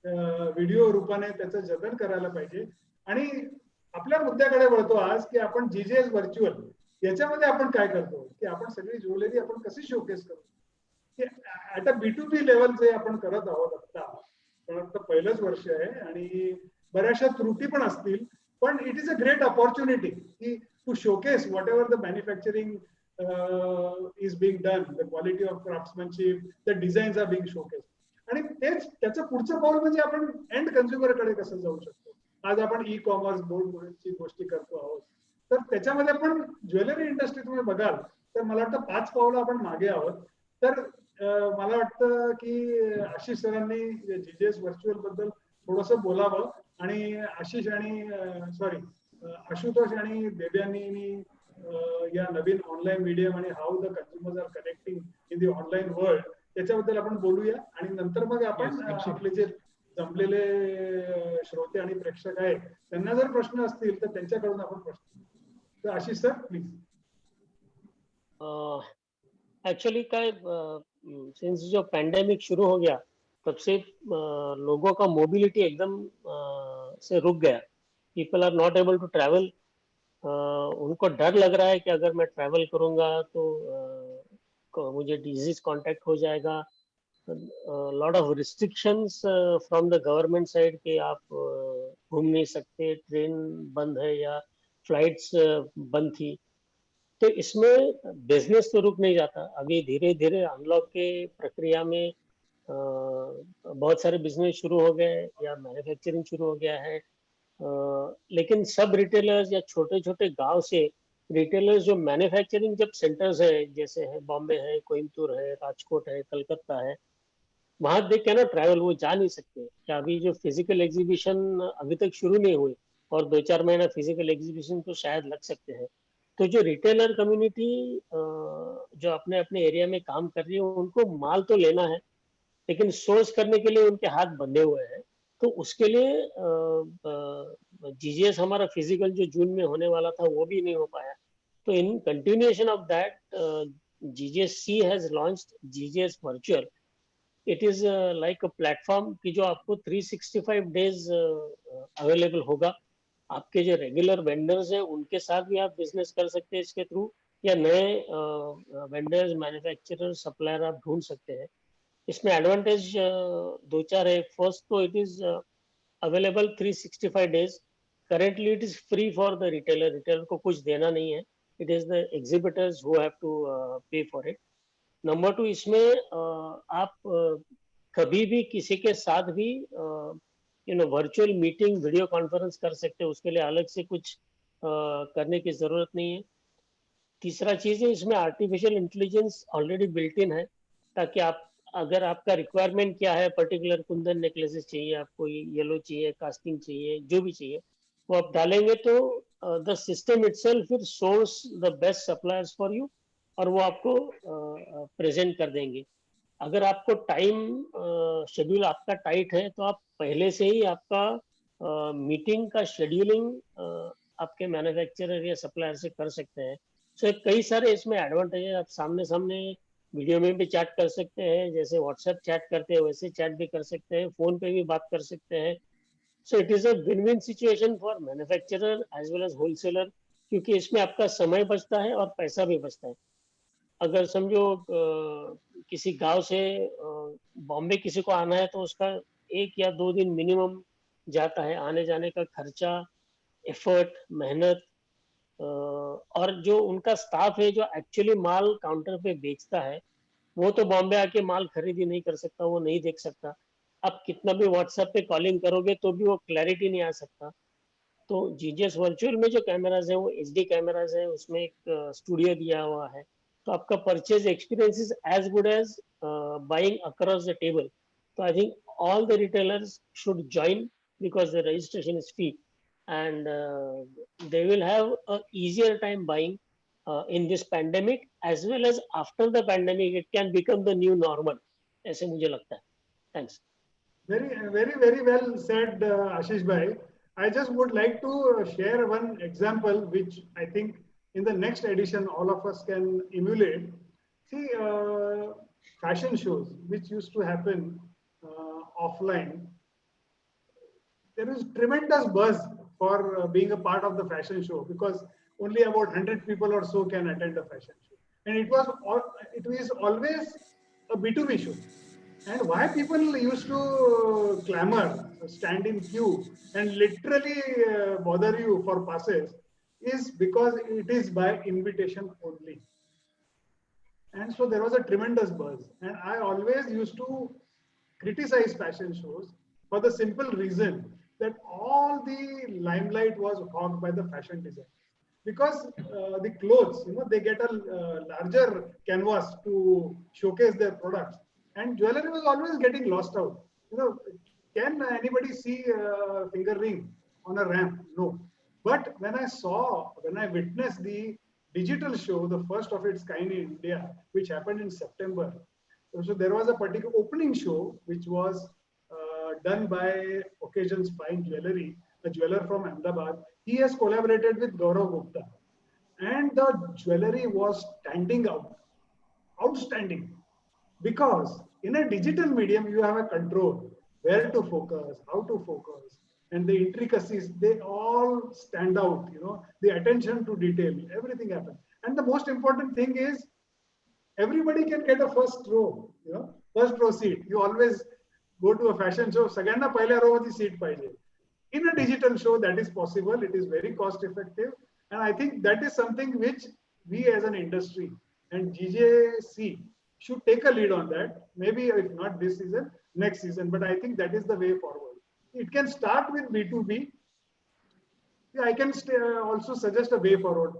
व्हिडिओ रूपाने त्याचं जतन करायला पाहिजे. आणि आपल्या मुद्द्याकडे वळतो आज की आपण जीजीएस व्हर्च्युअल याच्यामध्ये आपण काय करतो की आपण सगळी ज्वेलरी आपण कशी शोकेस करू की ऍट अ B2B लेवल जे आपण करत आहोत आता. पण आता पहिलंच वर्ष आहे आणि बऱ्याचशा त्रुटी पण असतील, पण it is a great opportunity की to showcase whatever the manufacturing is being done, the quality of craftsmanship, the designs are being showcased. आणि तेच त्याचं पुढचं पाऊल म्हणजे आपण एंड कन्झ्युमरकडे कसं जाऊ शकतो. आज आपण ई कॉमर्स बोर्डची गोष्टी करतो आहोत, तर त्याच्यामध्ये पण ज्वेलरी इंडस्ट्री तुम्ही बघाल तर मला वाटतं 5 पावलं आपण मागे आहोत. तर मला वाटतं की आशिष सरांनी जीजीएस व्हर्च्युअल बद्दल थोडंसं बोलावं आणि आशिष आणि सॉरी आशुतोष आणि देव्यानी या नवीन ऑनलाईन मीडियम आणि how the consumers are connecting in the online world त्याच्याबद्दल आपण बोलूया. आणि नंतर मग आपण आपले जे जमलेले श्रोते आणि प्रेक्षक आहेत त्यांना जर प्रश्न असतील तर त्यांच्याकडून आपण प्रश्न. तर आशिष सर प्लीज. एक्चुअली काय सिंस जो पैंडेमिक शुरू हो गया तब से लोगों का मोबिलिटी एकदम से रुक गया. People are not able to travel. उनको डर लग रहा है कि अगर मैं ट्रैवल करूंगा तो मुझे डिजीज कांटेक्ट हो जाएगा. Lot of restrictions from the government side कि आप घूम नहीं सकते, ट्रेन बंद है या फ्लाइट्स बंद थी. तो इसमें बिजनेस तो रुक नहीं जाता. अभी धीरे धीरे अनलॉक के प्रक्रिया में बहुत सारे बिजनेस शुरू हो गए या मैन्युफैक्चरिंग शुरू हो गया है. लेकिन सब रिटेलर्स या छोटे छोटे गांव से रिटेलर्स जो मैन्युफैक्चरिंग जब सेंटर्स है जैसे है बॉम्बे है, कोयम्बतूर है, राजकोट है, कलकत्ता है, वहां देख के ना ट्रैवल वो जा नहीं सकते. क्या अभी जो फिजिकल एग्जीबिशन अभी तक शुरू नहीं हुई और 2-4 महीना फिजिकल एग्जीबिशन तो शायद लग सकते हैं. तो जो रिटेलर कम्युनिटी जो अपने अपने एरिया में काम कर रही है उनको माल तो लेना है लेकिन सोर्स करने के लिए उनके हाथ बंधे हुए हैं. तो उसके लिए जीजीएस हमारा फिजिकल जो जून में होने वाला था वो भी नहीं हो पाया. तो in continuation of that GGSC has launched GGS virtual. It is like a platform कि जो आपको 365 डेज अवेलेबल होगा. आपके जो रेगुलर वेंडर्स हैं उनके साथ भी आप बिजनेस कर सकते हैं इसके थ्रू, या नए वेंडर्स, मैन्युफैक्चरर, सप्लायर आप ढूंढ सकते हैं. इसमें एडवांटेज 2-4 है. फर्स्ट तो it is available 365 days. Currently it is free for the retailer. Retailer को कुछ देना नहीं है. It is the exhibitors who have to pay for it. Number 2, इसमें आप कभी भी किसी के साथ भी वर्चुअल मीटिंग, वीडियो कॉन्फ्रेंस कर सकते हो. उसके लिए अलग से कुछ करने की जरूरत नहीं है. तीसरा चीज है इसमें artificial intelligence already built in है, ताकि आप अगर आपका रिक्वायरमेंट क्या है, पर्टिकुलर कुंदन नेकलेसेस चाहिए आपको, येलो चाहिए, कास्टिंग चाहिए, जो भी चाहिए वो आप डालेंगे तो the system itself will source the best suppliers for you और वो आपको प्रेजेंट कर देंगे. अगर आपको टाइम शेड्यूल आपका टाइट है तो आप पहले से ही आपका मीटिंग का शेड्यूलिंग आपके मैन्युफैक्चरर या सप्लायर से कर सकते हैं. सो कई सारे इसमें एडवांटेज है. आप सामने सामने वीडियो में भी चैट कर सकते हैं, जैसे व्हाट्सएप चैट करते हैं वैसे चैट भी कर सकते हैं, फोन पे भी बात कर सकते हैं. So it is a win win situation for manufacturer as well as wholesaler, क्योंकि इसमें आपका समय बचता है और पैसा भी बचता है. अगर समझो किसी गांव से बॉम्बे किसी को आना है तो उसका 1 या 2 दिन मिनिमम जाता है. आने जाने का खर्चा, एफर्ट, मेहनत, और जो उनका स्टाफ है जो एक्चुअली माल काउंटर पे बेचता है वो तो बॉम्बे आके माल खरीद ही नहीं कर सकता, वो नहीं देख सकता. आप कितना भी व्हाट्सएप पे कॉलिंग करोगे तो भी वो क्लैरिटी नहीं आ सकता. तो जीजीएस वर्चुअल में जो कैमराज है वो एचडी कैमराज है, उसमें एक स्टूडियो दिया हुआ है. तो आपका purchase experience is as good as buying across the table. तो I think all the retailers should join because the registration is free and they will have a easier time buying in this pandemic as well as after the pandemic. It can become the new normal, ऐसे मुझे लगता है. Thanks. Very well said, Ashish bhai. I just would like to share one example which I think in the next edition all of us can emulate. See, fashion shows which used to happen offline, there is tremendous buzz for being a part of the fashion show, because only about 100 people or so can attend a fashion show, and it was always a B2B show. And why people used to clamor, stand in queue, and literally bother you for passes is because it is by invitation only. And so there was a tremendous buzz. And I always used to criticize fashion shows for the simple reason that all the limelight was hogged by the fashion design. Because the clothes, they get a larger canvas to showcase their products, and jewelry was always getting lost out. Can anybody see a finger ring on a ramp? No. But when I witnessed the digital show, the first of its kind in India, which happened in September. So there was a particular opening show which was done by Occasions Fine Jewelry, a jeweler from Ahmedabad. He has collaborated with Gaurav Gupta, and the jewelry was standing out, outstanding, because in a digital medium you have a control where to focus, how to focus, and the intricacies, they all stand out. The attention to detail, everything happens. And the most important thing is everybody can get a first row, first row seat. You always go to a fashion show, सगळ्यांना पहिल्या row ची seat पाहिजे. In a digital show, that is possible. It is very cost effective. And I think that is something which we as an industry and GJC should take a lead on that. Maybe if not this season, next season. But I think that is the way forward. It can start with B2B. I can also suggest a way forward.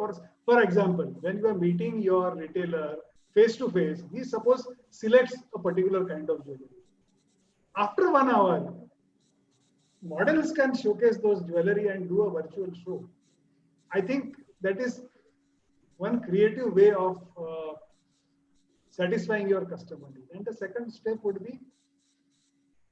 For example, when you are meeting your retailer face to face, he suppose selects a particular kind of jewelry. After 1 hour, models can showcase those jewelry and do a virtual show. I think that is one creative way of satisfying your customer need. And the second step would be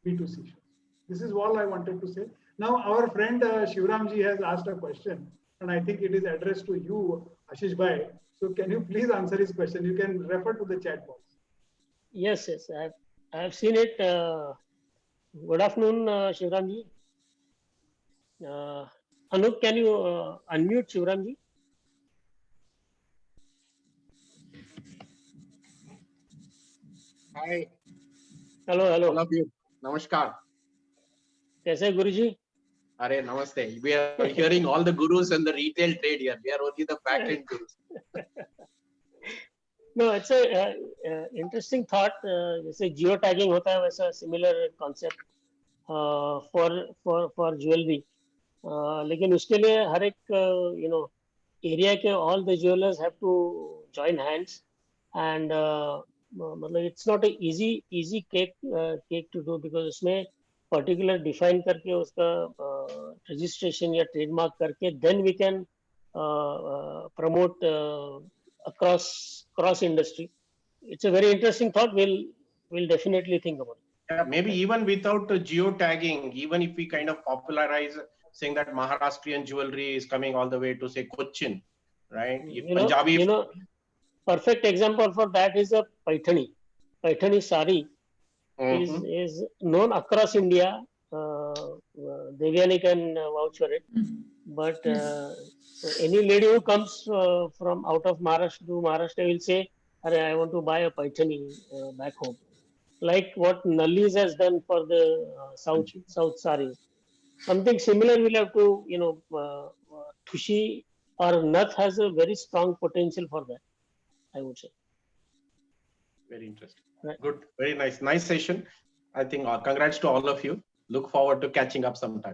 B2C shows. This is all I wanted to say. Now, our friend Shivramji has asked a question, and I think it is addressed to you, Ashish Bhai. So can you please answer his question? You can refer to the chat box. Yes, I have seen it. Good afternoon, Shivramji. Anup, can you unmute Shivramji? Hi, Hello, hello. all of you. Namaskar. कैसे गुरुजी? Are namaste. We are hearing all the gurus and the retail trade here. We are only the back end gurus. No, it's a interesting thought. जैसे geotagging होता है वैसा similar concept for jewelry. लेकिन उसके लिए हर एक area K all the jewelers have to join hands, and मतलब it's not a easy cake to do, because उसमें particular define करके उसका registration या trademark करके then we can promote across industry. It's a very interesting thought. We'll definitely think about it. Yeah, maybe even without geotagging, even if we kind of popularize saying that Maharashtrian jewelry is coming all the way to say Cochin, right? Punjabi. Perfect example for that is a Paithani. Paithani sari is known across India. Devyani can vouch for it. But any lady who comes from out of Maharashtra to Maharashtra will say, I want to buy a Paithani back home. Like what Nalli's has done for the South saris. Something similar we'll have to, Thushi or Nath has a very strong potential for that, I would say. Very interesting. Right. Good. Very nice. Nice session. I think congrats to all of you. Look forward to catching up sometime.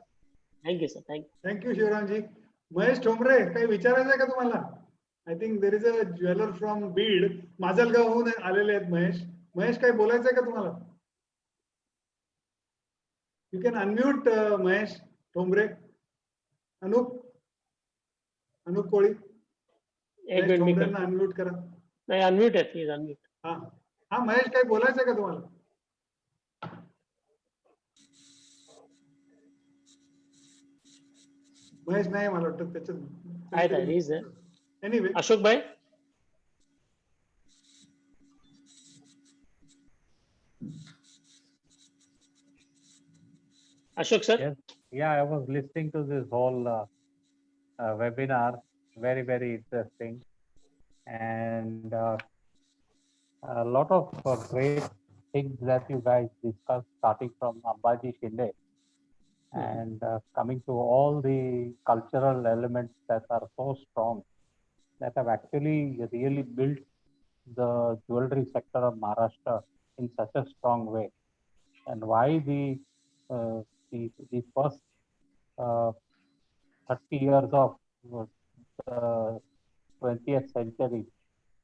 Thank you, sir. Thank you. Thank you, Shivramji. Mahesh Thomre, काही विचारायचं आहे का तुम्हाला? I think there is a jeweler from Beed, माजलगावहून आलेले आहेत महेश. महेश, काही बोलायचं आहे का तुम्हाला? You can unmute Mahesh Thomre. Anup कोळी. एक मिनिट मी करतो. अनम्यूट करा. नाही, अनम्यूट आहे, प्लीज अनम्यूट. हा महेश, काही बोलायचं आहे का तुम्हाला? महेश नाही, मला वाटतं त्याच्यात आहे. एनिवे, अशोक भाई. Ashok sir. Yes, yeah, I was listening to this whole webinar, very interesting, and a lot of great things that you guys discussed, starting from Ambaji Shinde and coming to all the cultural elements that are so strong, that have actually really built the jewelry sector of Maharashtra in such a strong way, and why uh, the first uh, 30 years of the 20th century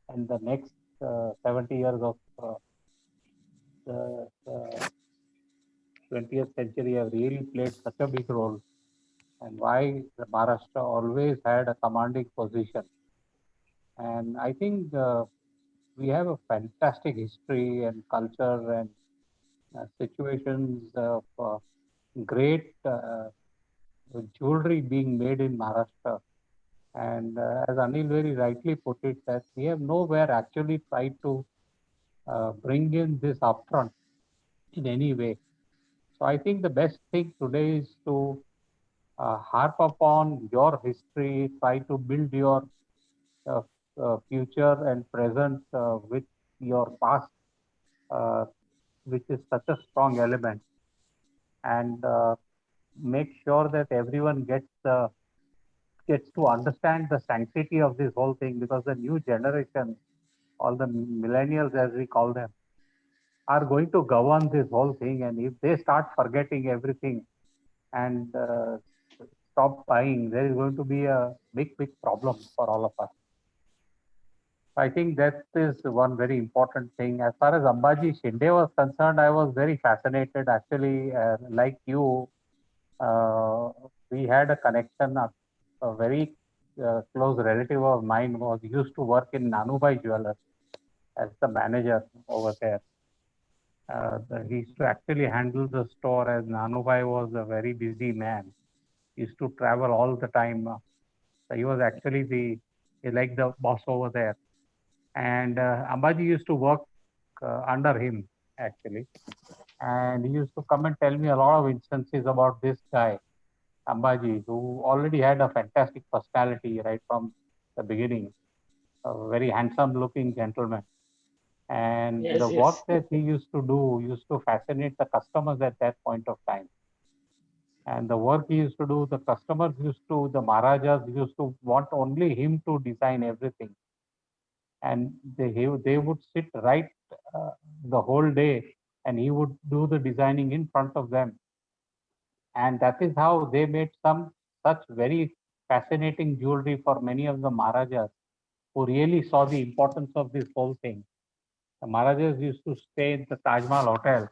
and the next 70 years of the 20th century have really played such a big role, and why the Maharashtra always had a commanding position. And I think we have a fantastic history and culture and situations of great jewelry being made in Maharashtra. And as Anil very rightly put it, that we have nowhere actually tried to bring in this upfront in any way. So I think the best thing today is to harp upon your history, try to build your uh, future and present with your past, uh, which is such a strong element, and make sure that everyone gets to understand the sanctity of this whole thing, because the new generation, all the millennials as we call them, are going to govern this whole thing. And if they start forgetting everything and stop buying, there is going to be a big problem for all of us. I think that is one very important thing. As far as Ambaji Shinde was concerned, I was very fascinated. Actually, like you, we had a connection. A very close relative of mine was used to work in Nanubai Jewelers as the manager over there. He used to actually handle the store, as Nanubai was a very busy man. He used to travel all the time. So he was actually like the boss over there. And Ambaji used to work under him actually. And he used to come and tell me a lot of instances about this guy, Ambaji, who already had a fantastic personality right from the beginning. A very handsome looking gentleman. And Yes, the yes. work that he used to do used to fascinate the customers at that point of time. And the work he used to do, the customers the Maharajas used to want only him to design everything. And they would sit right the whole day, and he would do the designing in front of them. And that is how they made some such very fascinating jewelry for many of the Maharajas, who really saw the importance of this whole thing. The Maharajas used to stay in the Taj Mahal Hotel,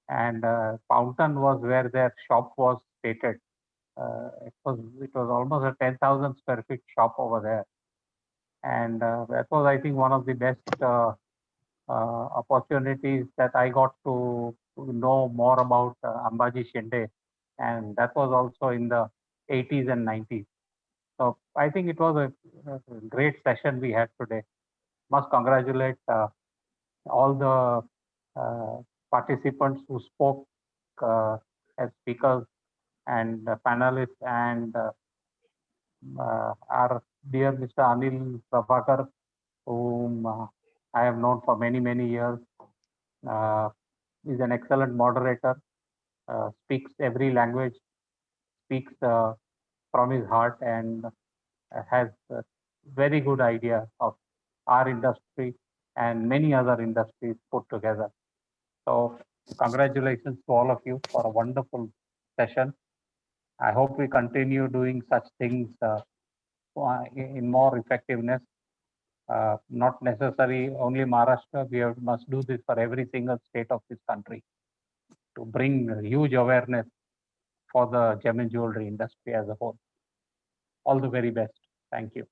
and Fountain was where their shop was stated. It was almost a 10,000 square feet shop over there, and that was, I think, one of the best opportunities that I got to know more about Ambaji Shinde, and that was also in the 80s and 90s. So I think it was a great session we had today. Must congratulate all the participants who spoke as speakers and panelists, and our dear Mr. Anil Prabhakar, whom I have known for many years. Is an excellent moderator, speaks every language, speaks from his heart, and has a very good idea of our industry and many other industries put together. So congratulations to all of you for a wonderful session. I hope we continue doing such things in more effectiveness. Not necessary only Maharashtra, must do this for every single state of this country to bring huge awareness for the gem and jewelry industry as a whole. All the very best. Thank you.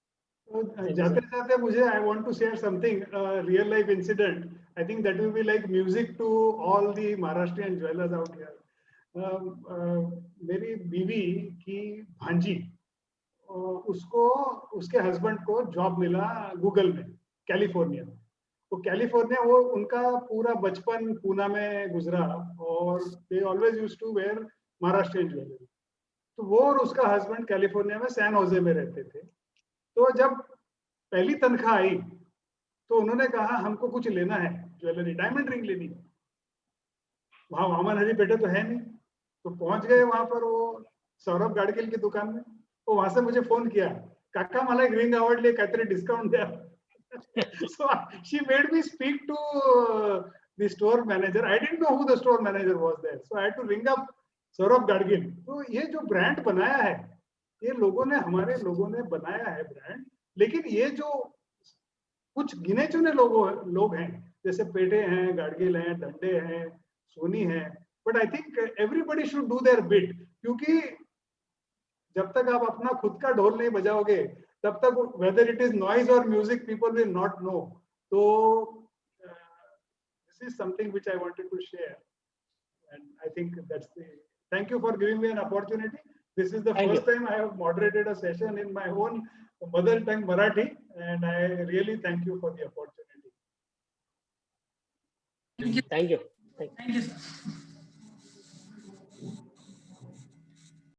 जाते जाते मुझे I want to share something, real life incident. I think that will be like music to all the Maharashtrian jewelers out here. मेरी बीवी की भांजी, उसको उसके husband को job मिला गूगल में कैलिफोर्निया में. तो कैलिफोर्निया वो उनका पूरा बचपन पूना में गुजरा, और they always used to wear Maharashtrian jewellery. तो वो और उसका हस्बैंड कैलिफोर्निया में सैन होजे में रहते थे। तो जब पहली तनख्वाह आई तो उन्होंने कहा हमको कुछ लेना है, ज्वेलरी, डायमंड रिंग लेनी है। वहां वामन हरिपेटे तो है नहीं, तो पहुंच गए वहां पर वो सौरभ गाडगिल की दुकान में। तो वहां से मुझे फोन किया, काका मला एक रिंग आवडली, काहीतरी डिस्काउंट द्या। So she made me speak to the store manager. I didn't know who the store manager was there, so I had to ring up Saurabh Gadgil. तो ये जो ब्रांड बनाया है, ये लोगों ने, हमारे लोगों ने बनाया है ब्रांड। लेकिन ये जो कुछ गिने चुने लोग हैं, जैसे पेटे हैं, गाडगिल हैं, दंडे हैं, सोनी है, but I think everybody should do their bit, क्योंकि जब तक आप अपना खुद का ढोल नहीं बजाओगे तब तक वेदर इट इज नॉइज और music people will not know. तो this is something which I wanted to share and I think that's the thank you for giving me an opportunity. This is the Thank first time I have moderated a session in my own mother tongue Marathi, and I really thank you for the opportunity. Thank you. Thank you. Thank you, sir.